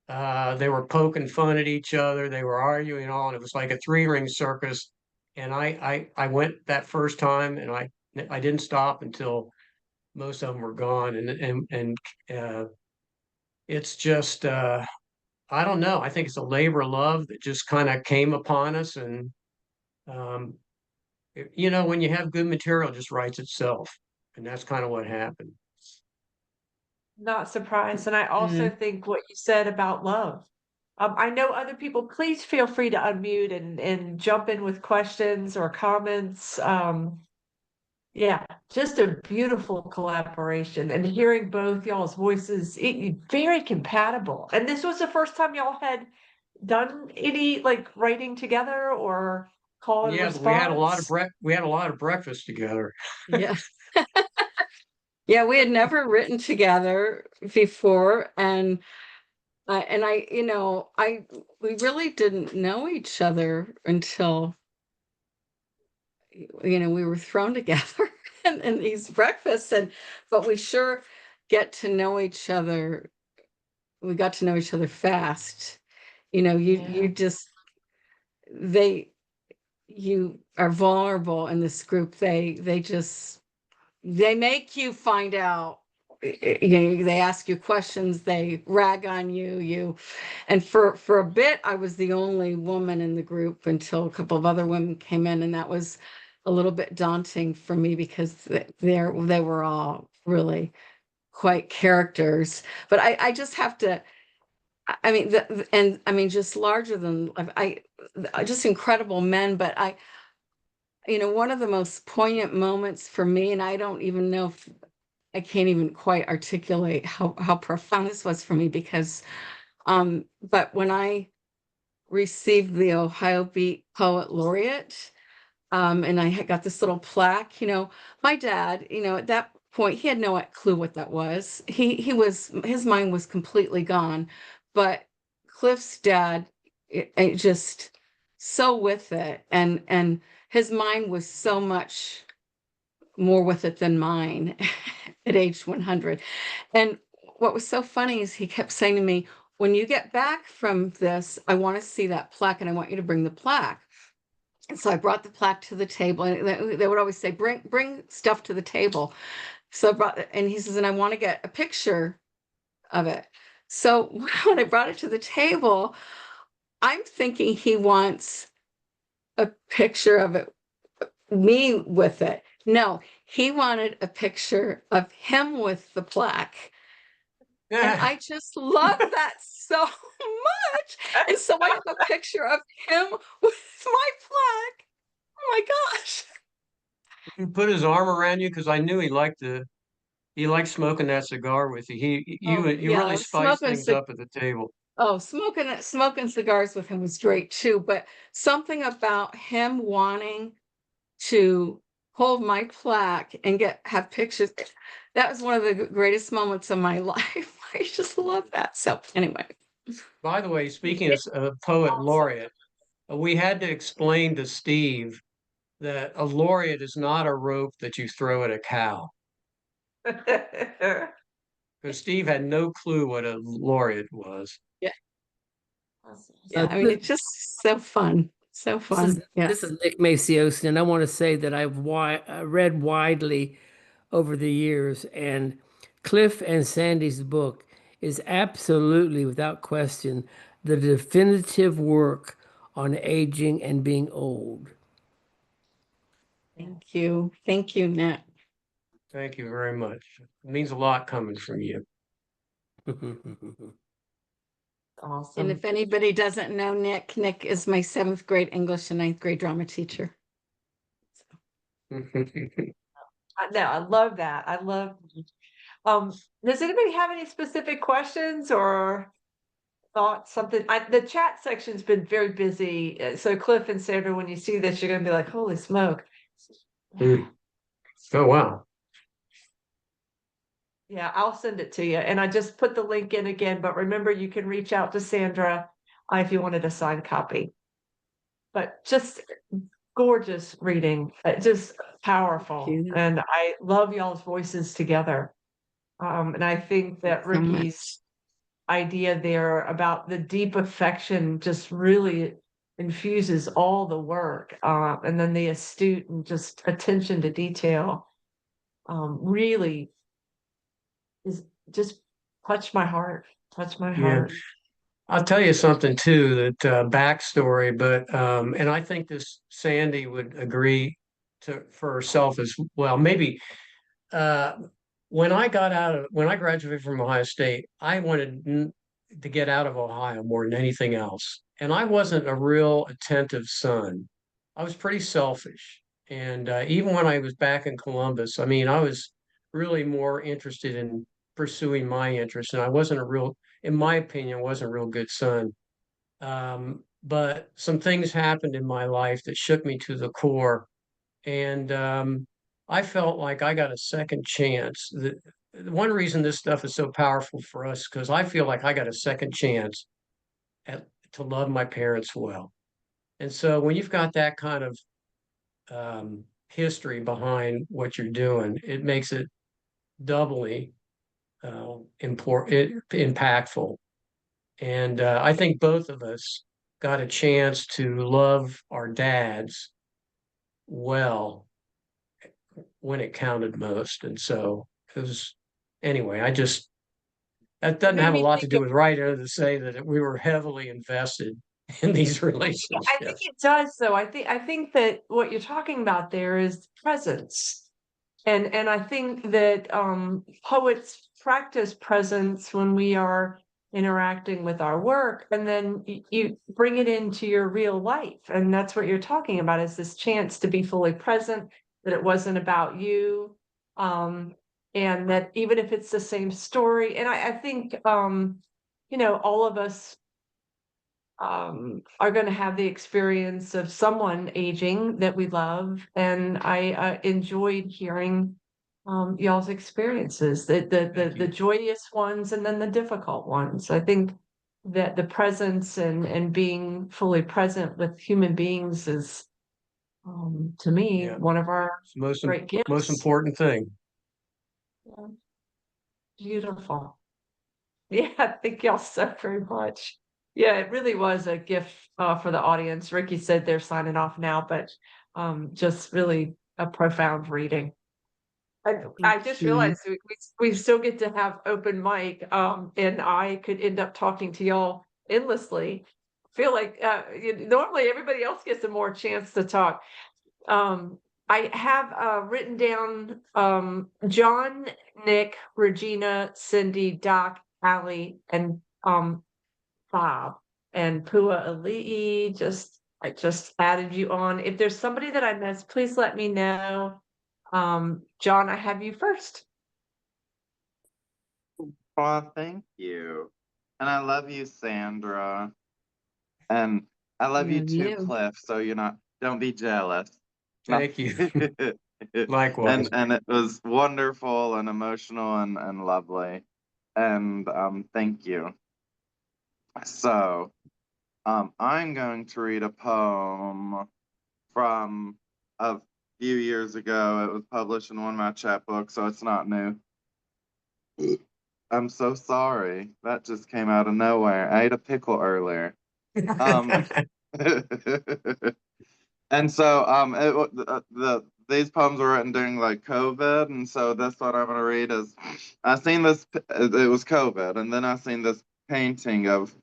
They were poking fun at each other. They were arguing all, and it was like a three-ring circus. And I went that first time, and I didn't stop until most of them were gone. And it's just I don't know. I think it's a labor of love that just kind of came upon us, and um, when you have good material, it just writes itself, and that's kind of what happened. Not surprised. And I also Mhm. think what you said about love. I know other people, please feel free to unmute and jump in with questions or comments. Yeah, just a beautiful collaboration and hearing both y'all's voices, very compatible. And this was the first time y'all had done any like writing together or call and Yeah, but we had a lot of response. breakfast together. Yeah. Yeah, we had never written together before, and we really didn't know each other until we were thrown together in these breakfasts, but we sure get to know each other. We got to know each other fast. You Yeah. just you are vulnerable in this group. They make you find out. They ask you questions, they rag on you, and for a bit I was the only woman in the group until a couple of other women came in, and that was a little bit daunting for me because they were all really quite characters. But I just have to, I mean, and I mean, just larger than just incredible men. But one of the most poignant moments for me, and I don't even know if I can't even quite articulate how profound this was for me, because but when I received the Ohio Beat Poet Laureate, and I got this little plaque, my dad, at that point he had no clue what that was. His mind was completely gone, but Cliff's dad, it just so with it, and his mind was so much more with it than mine at age 100. And what was so funny is he kept saying to me, when you get back from this, I want to see that plaque and I want you to bring the plaque. And so I brought the plaque to the table, and they would always say, bring stuff to the table. So I brought it, and he says, and I want to get a picture of it. So when I brought it to the table, I'm thinking he wants a picture of it, me with it. No, he wanted a picture of him with the plaque. And I just love that so much. And so I have a picture of him with my plaque. Oh my gosh. He put his arm around you because I knew he liked smoking that cigar with you. Oh You yeah, really spiced things up at the table. smoking cigars with him was great too. But something about him wanting to hold my plaque and have pictures, that was one of the greatest moments of my life. I just love that. So anyway. By the way, speaking of poet laureate, we had to explain to Steve that a laureate is not a rope that you throw at a cow. Because Steve had no clue what a laureate was. Yeah. Yeah. I mean, it's just so fun. So fun. Yeah. This is Nick Maciosin, and I want to say that I've read widely over the years, and Cliff and Sandy's book is absolutely, without question, the definitive work on aging and being old. Thank you. Thank you, Nick. Thank you very much. It means a lot coming from you. Awesome. And if anybody doesn't know Nick is my 7th grade English and 9th grade drama teacher. No, I love that. I love. Does anybody have any specific questions or thoughts? Something? The chat section's been very busy. So Cliff and Sandra, when you see this, you're gonna be like, "Holy smoke!" Oh wow. Yeah, I'll send it to you, and I just put the link in again. But remember, you can reach out to Sandra if you wanted a signed copy. But just gorgeous reading, just powerful, and I love y'all's voices together. And I think that So Rikki's idea there about the deep affection just really infuses all the work, and then the astute and just attention to detail really is just touched my heart. Touched my Yeah. heart. I'll tell you something too, that backstory, but and I think this Sandy would agree to for herself as well. Maybe uh, when I graduated from Ohio State, I wanted to get out of Ohio more than anything else, and I wasn't a real attentive son. I was pretty selfish, and even when I was back in Columbus, I mean, I was really more interested in pursuing my interests, and I wasn't a real, in my opinion, wasn't a real good son. But some things happened in my life that shook me to the core, and I felt like I got a second chance. The one reason this stuff is so powerful for us, because I feel like I got a second chance to love my parents well. And so when you've got that kind of history behind what you're doing, it makes it doubly impactful. And I think both of us got a chance to love our dads well when it counted most. And so it was, anyway, that It doesn't made have a me lot to think do of, with writer to say that we were heavily invested in these I think relationships. it does though. I think that what you're talking about there is presence. And I think that poets practice presence when we are interacting with our work, and then you bring it into your real life. And that's what you're talking about, is this chance to be fully present, that it wasn't about you. And that even if it's the same story, and I think all of us are going to have the experience of someone aging that we love, and I enjoyed hearing y'all's experiences, the joyous ones and then the difficult ones. I think that the presence and being fully present with human beings is, to me, Yeah, one of our it's the great most gifts. important thing. Yeah, beautiful. Yeah, thank y'all so very much. Yeah, it really was a gift for the audience. Rikki said they're signing off now, but just really a profound reading. I just realized we still get to have open mic, and I could end up talking to y'all endlessly. Feel like normally everybody else gets a more chance to talk. I have written down John, Nick, Regina, Cindy, Doc, Allie, and Bob, and Pua Ali'i. I just added you on. If there's somebody that I missed, please let me know. John, I have you first. Well, thank you. And I love you, Sandra. And I love you Love too, you. Cliff. So don't be jealous. Thank you. and Likewise. it was wonderful and emotional and lovely. And thank you. So I'm going to read a poem from a few years ago. It was published in one of my chapbooks, so it's not new. I'm so sorry. That just came out of nowhere. I ate a pickle earlier. Um, and so these poems were written during like COVID, and so that's what I'm gonna read is I seen this. It was COVID, and then I seen this painting of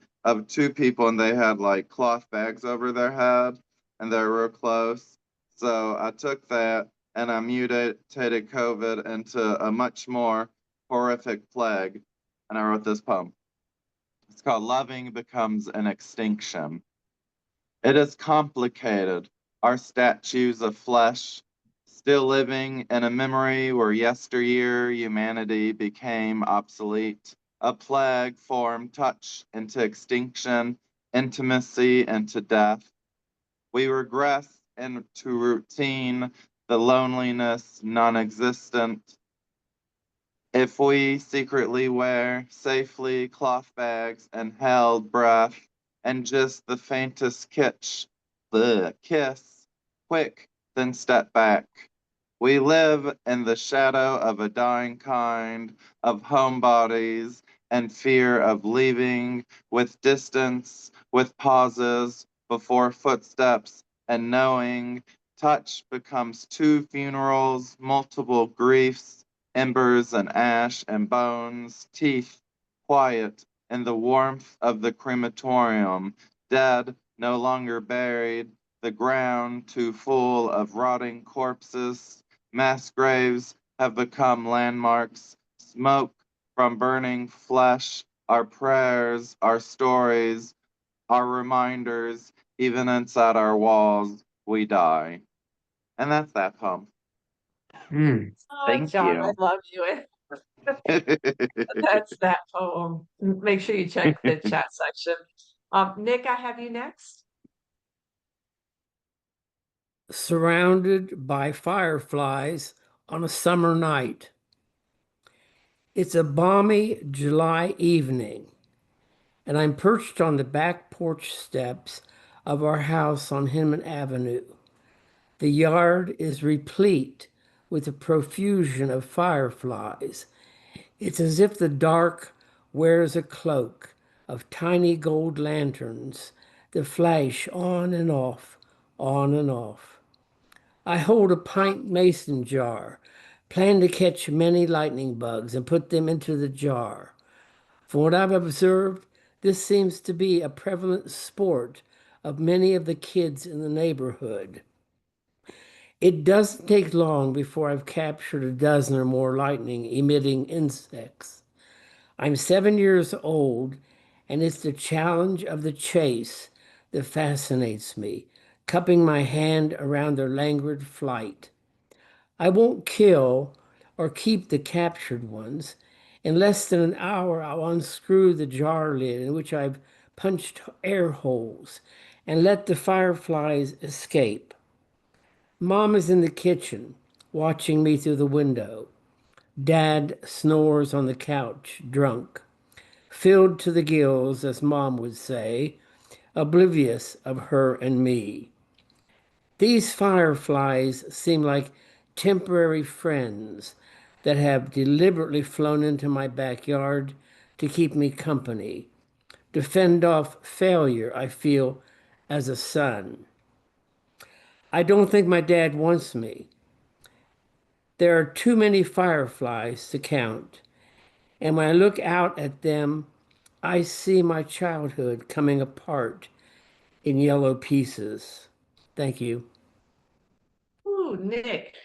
two people, and they had like cloth bags over their head, and they're real close. So I took that and I mutated COVID into a much more horrific plague, and I wrote this poem. It's called Loving Becomes an Extinction. It is complicated. Our statues of flesh, still living in a memory where yesteryear humanity became obsolete. A plague formed touch into extinction, intimacy into death. We regress into routine, the loneliness non-existent. If we secretly wear safely cloth bags and held breath and just the faintest kiss, quick, then step back. We live in the shadow of a dying kind of homebodies and fear of leaving, with distance, with pauses, before footsteps, and knowing, touch becomes two funerals, multiple griefs, embers and ash and bones, teeth, quiet, in the warmth of the crematorium, dead, no longer buried, the ground too full of rotting corpses, mass graves have become landmarks, smoke from burning flesh, our prayers, our stories, our reminders, even inside our walls, we die. And that's that poem. Oh, Thank John, you. I love you. That's that poem. Make sure you check the chat section. Nick, I have you next. Surrounded by fireflies on a summer night. It's a balmy July evening, and I'm perched on the back porch steps of our house on Hinman Avenue. The yard is replete with a profusion of fireflies. It's as if the dark wears a cloak of tiny gold lanterns that flash on and off, on and off. I hold a pint mason jar, plan to catch many lightning bugs and put them into the jar. From what I've observed, this seems to be a prevalent sport of many of the kids in the neighborhood. It doesn't take long before I've captured a dozen or more lightning-emitting insects. I'm 7 years old, and it's the challenge of the chase that fascinates me, cupping my hand around their languid flight. I won't kill or keep the captured ones. In less than an hour, I'll unscrew the jar lid in which I've punched air holes and let the fireflies escape. Mom is in the kitchen, watching me through the window. Dad snores on the couch, drunk, filled to the gills, as Mom would say, oblivious of her and me. These fireflies seem like temporary friends that have deliberately flown into my backyard to keep me company, to fend off failure I feel as a son. I don't think my dad wants me. There are too many fireflies to count, and when I look out at them, I see my childhood coming apart in yellow pieces. Thank you. Ooh, Nick,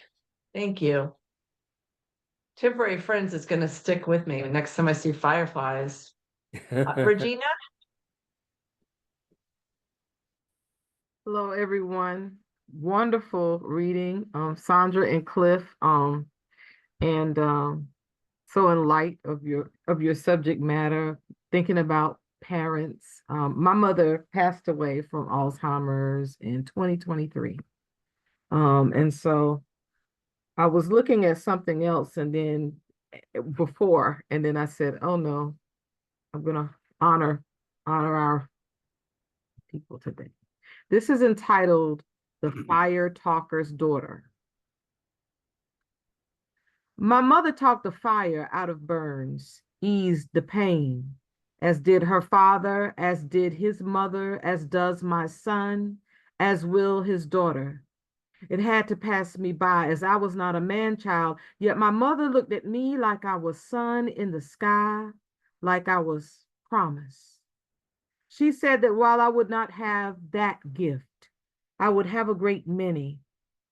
thank you. Temporary friends is going to stick with me next time I see fireflies. Regina? Hello, everyone. Wonderful reading, Sandra and Cliff. And so in light of your subject matter, thinking about parents. My mother passed away from Alzheimer's in 2023. And so I was looking at something else, and then I said, "Oh no, I'm gonna honor our people today." This is entitled "The Fire Talker's Daughter." My mother talked the fire out of burns, eased the pain, as did her father, as did his mother, as does my son, as will his daughter. It had to pass me by, as I was not a man-child, yet my mother looked at me like I was sun in the sky, like I was promised. She said that while I would not have that gift, I would have a great many.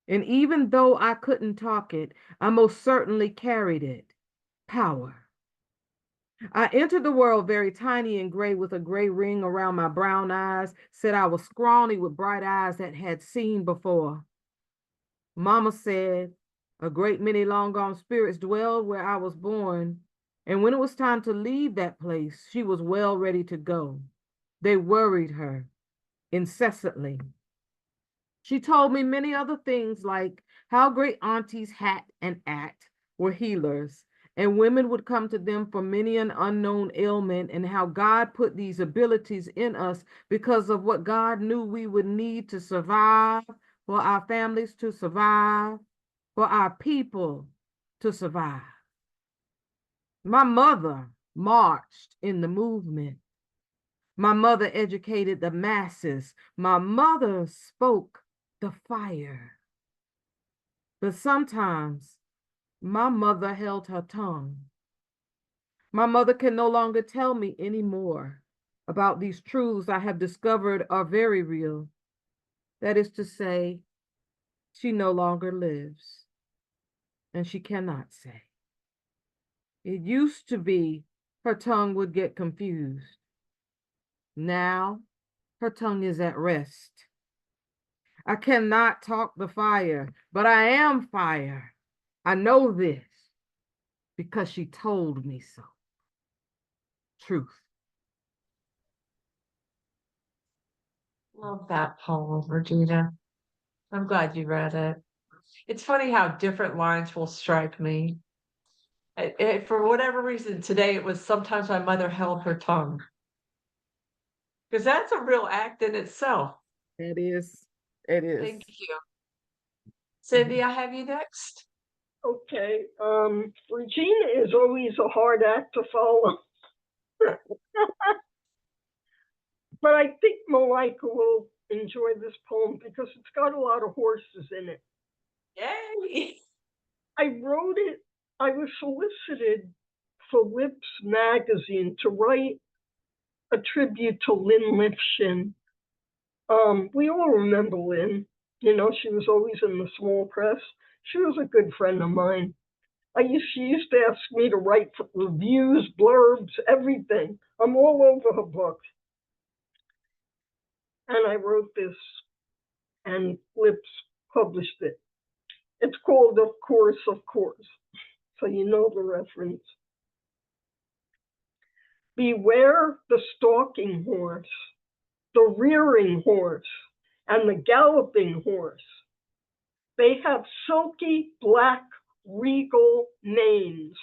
And even though I couldn't talk it, I most certainly carried it, power. I entered the world very tiny and gray with a gray ring around my brown eyes, said I was scrawny with bright eyes that had seen before. Mama said a great many long gone spirits dwelled where I was born, and when it was time to leave that place, she was well ready to go. They worried her incessantly. She told me many other things, like how great aunties Hat and At were healers, and women would come to them for many an unknown ailment, and how God put these abilities in us because of what God knew we would need to survive, for our families to survive, for our people to survive. My mother marched in the movement. My mother educated the masses. My mother spoke the fire. But sometimes my mother held her tongue. My mother can no longer tell me anymore about these truths I have discovered are very real. That is to say, she no longer lives, and she cannot say. It used to be her tongue would get confused. Now, her tongue is at rest. I cannot talk the fire, but I am fire. I know this because she told me so. Truth. Love that poem, Regina. I'm glad you read it. It's funny how different lines will strike me. For whatever reason, today it was sometimes my mother held her tongue. Because that's a real act in itself. It is. It is. Thank you. Cindy, I have you next. Okay. Regina is always a hard act to follow. But I think Malika will enjoy this poem because it's got a lot of horses in it. Yay! I wrote it, I was solicited for Lips magazine to write a tribute to Lynn Lifshin. We all remember Lynn. You know, she was always in the small press. She was a good friend of mine. She used to ask me to write reviews, blurbs, everything. I'm all over her book. And I wrote this, and Lips published it. It's called Of Course, so you know the reference. Beware the stalking horse, the rearing horse, and the galloping horse. They have silky, black, regal manes,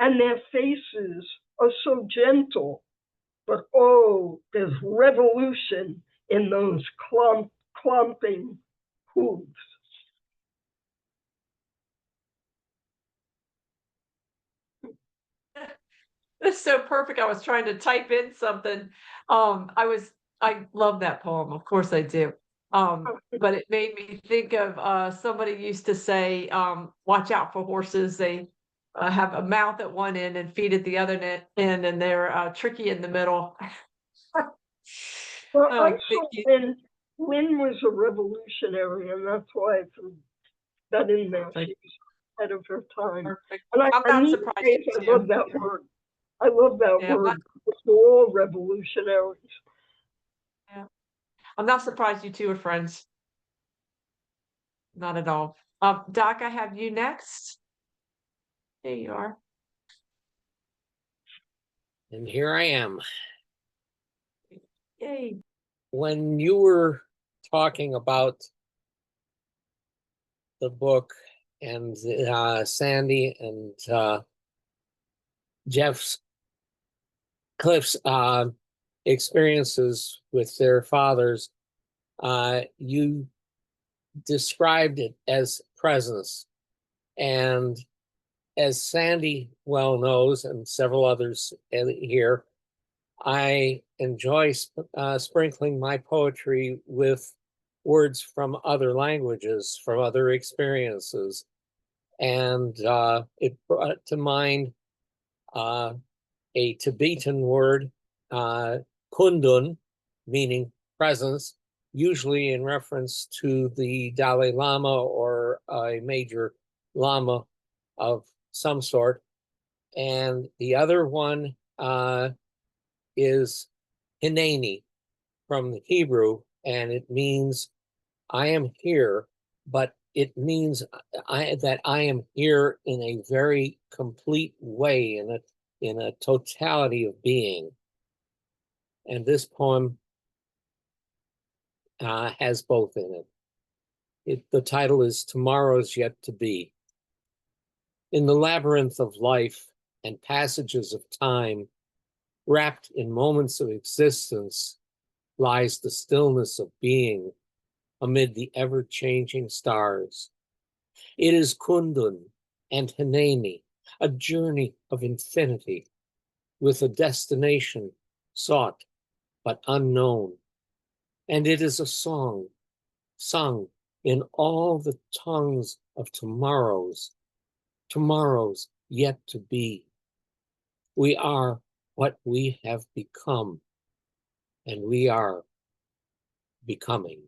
and their faces are so gentle. But oh, there's revolution in those clumping hooves. That's so perfect. I was trying to type in something. I love that poem. Of course I do. But it made me think of somebody used to say, watch out for horses. They have a mouth at one end and feet at the other end, and they're tricky in the middle. Well, also, Lynn was a revolutionary, and that's why I threw that in there. She was ahead of her time. Perfect. And I'm not surprised. I love that word. I love that word. We're all revolutionaries. Yeah. I'm not surprised you two are friends. Not at all. Doc, I have you next. There you are. And here I am. Yay. When you were talking about the book and Sandy and Cliff's experiences with their fathers, you described it as presence. And as Sandy well knows, and several others here, I enjoy sprinkling my poetry with words from other languages, from other experiences. And it brought to mind a Tibetan word, kundun, meaning presence, usually in reference to the Dalai Lama or a major Lama of some sort. And the other one is Hineni from the Hebrew, and it means I am here, but it means that I am here in a very complete way, in a totality of being. And this poem has both in it. The title is Tomorrow's Yet to Be. In the labyrinth of life and passages of time, wrapped in moments of existence, lies the stillness of being amid the ever-changing stars. It is Kundun and Hineni, a journey of infinity, with a destination sought but unknown. And it is a song sung in all the tongues of tomorrows yet to be. We are what we have become, and we are becoming.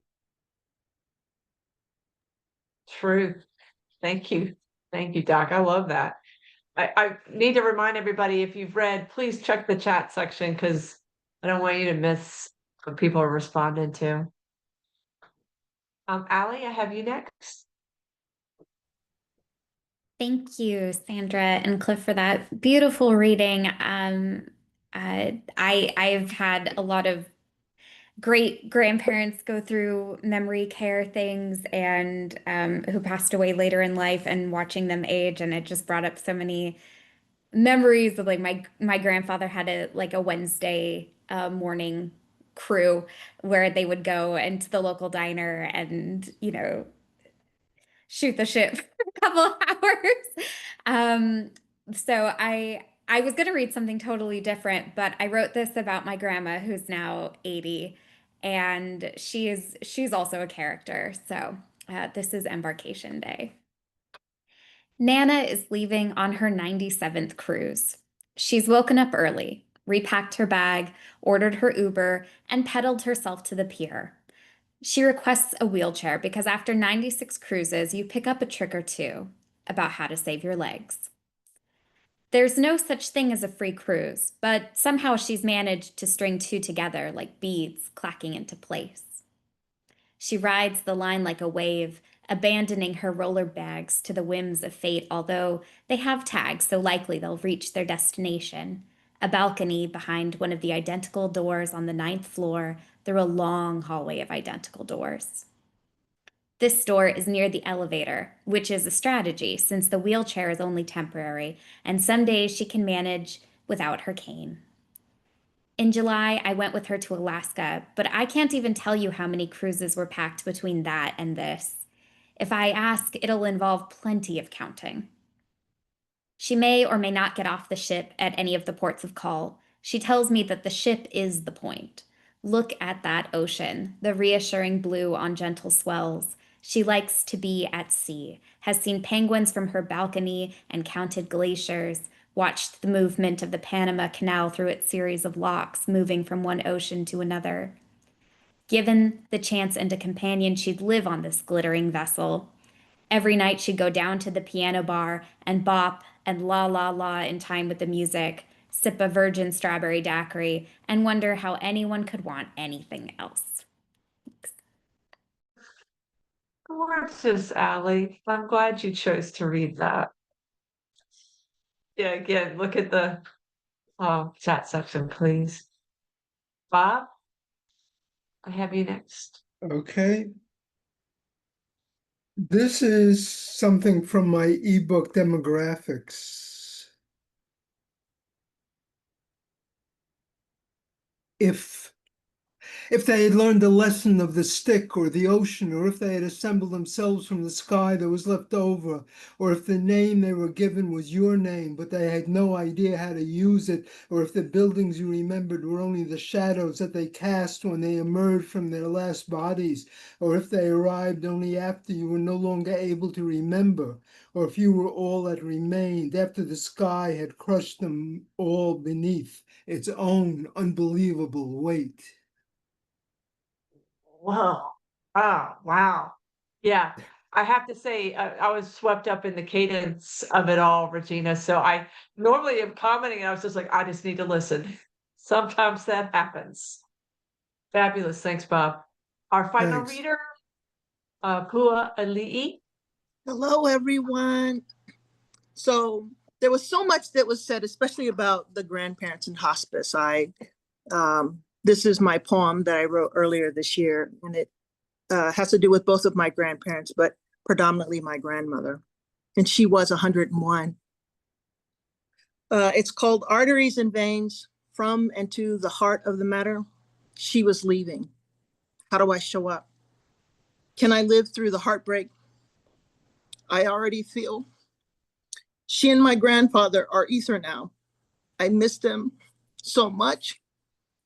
Truth. Thank you. Thank you, Doc. I love that. I need to remind everybody, if you've read, please check the chat section because I don't want you to miss what people are responding to. Allie, I have you next. Thank you, Sandra and Cliff, for that beautiful reading. I've had a lot of great grandparents go through memory care things and who passed away later in life, and watching them age, and it just brought up so many memories of like my grandfather had a Wednesday morning crew where they would go into the local diner and shoot the shit for a couple of hours. So I was gonna read something totally different, but I wrote this about my grandma who's now 80, and she's also a character. So this is Embarkation Day. Nana is leaving on her 97th cruise. She's woken up early, repacked her bag, ordered her Uber, and pedaled herself to the pier. She requests a wheelchair because after 96 cruises, you pick up a trick or two about how to save your legs. There's no such thing as a free cruise, but somehow she's managed to string two together like beads clacking into place. She rides the line like a wave, abandoning her roller bags to the whims of fate, although they have tags, so likely they'll reach their destination, a balcony behind one of the identical doors on the 9th floor through a long hallway of identical doors. This door is near the elevator, which is a strategy since the wheelchair is only temporary, and some days she can manage without her cane. In July, I went with her to Alaska, but I can't even tell you how many cruises were packed between that and this. If I ask, it'll involve plenty of counting. She may or may not get off the ship at any of the ports of call. She tells me that the ship is the point. Look at that ocean, the reassuring blue on gentle swells. She likes to be at sea, has seen penguins from her balcony and counted glaciers, watched the movement of the Panama Canal through its series of locks, moving from one ocean to another. Given the chance and a companion, she'd live on this glittering vessel. Every night she'd go down to the piano bar and bop and la la la in time with the music, sip a virgin strawberry daiquiri, and wonder how anyone could want anything else. Gorgeous, Allie. I'm glad you chose to read that. Yeah, again, look at the chat section, please. Bob, I have you next. Okay. This is something from my ebook demographics. If they had learned the lesson of the stick or the ocean, or if they had assembled themselves from the sky that was left over, or if the name they were given was your name, but they had no idea how to use it, or if the buildings you remembered were only the shadows that they cast when they emerged from their last bodies, or if they arrived only after you were no longer able to remember, or if you were all that remained after the sky had crushed them all beneath its own unbelievable weight. Whoa. Oh, wow. Yeah. I have to say, I was swept up in the cadence of it all, Regina. So I normally am commenting, and I was just like, I just need to listen. Sometimes that happens. Fabulous. Thanks, Bob. Our final Thanks. reader, Pua Ali'i. Hello, everyone. So there was so much that was said, especially about the grandparents in hospice. This is my poem that I wrote earlier this year, and it has to do with both of my grandparents, but predominantly my grandmother. And she was 101. It's called Arteries and Veins, From and to the Heart of the Matter. She was leaving. How do I show up? Can I live through the heartbreak I already feel? She and my grandfather are ether now. I miss them so much.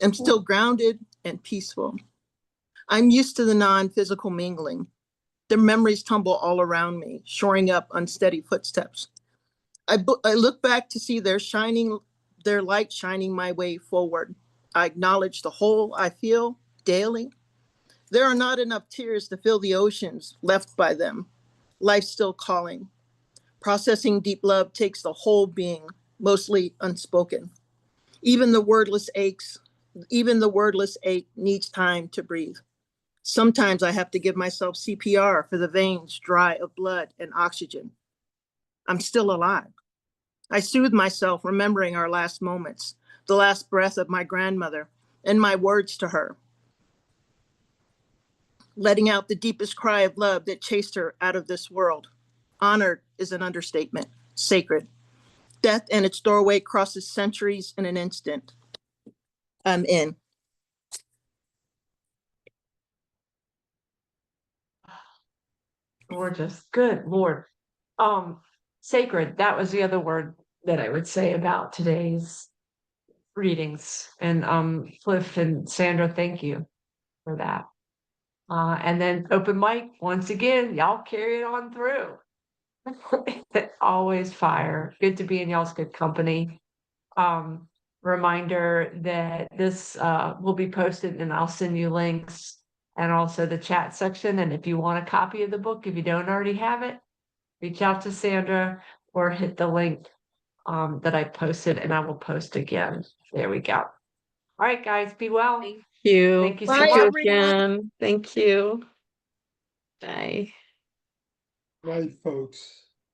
I'm still grounded and peaceful. I'm used to the non-physical mingling. Their memories tumble all around me, shoring up unsteady footsteps. I look back to see their light shining my way forward. I acknowledge the hole I feel daily. There are not enough tears to fill the oceans left by them. Life's still calling. Processing deep love takes the whole being, mostly unspoken. Even the wordless ache needs time to breathe. Sometimes I have to give myself CPR for the veins dry of blood and oxygen. I'm still alive. I soothe myself remembering our last moments, the last breath of my grandmother, and my words to her, letting out the deepest cry of love that chased her out of this world. Honored is an understatement, sacred. Death and its doorway crosses centuries in an instant. I'm in. Gorgeous. Good Lord. Sacred, that was the other word that I would say about today's readings. And Cliff and Sandra, thank you for that. And then open mic, once again, y'all carry it on through. Always fire. Good to be in y'all's good company. Reminder that this will be posted, and I'll send you links and also the chat section. And if you want a copy of the book, if you don't already have it, reach out to Sandra or hit the link that I posted, and I will post again. There we go. All right, guys, be well. Thank you. Thank you so Bye, much. everyone. Again. Thank you. Bye. Right, folks.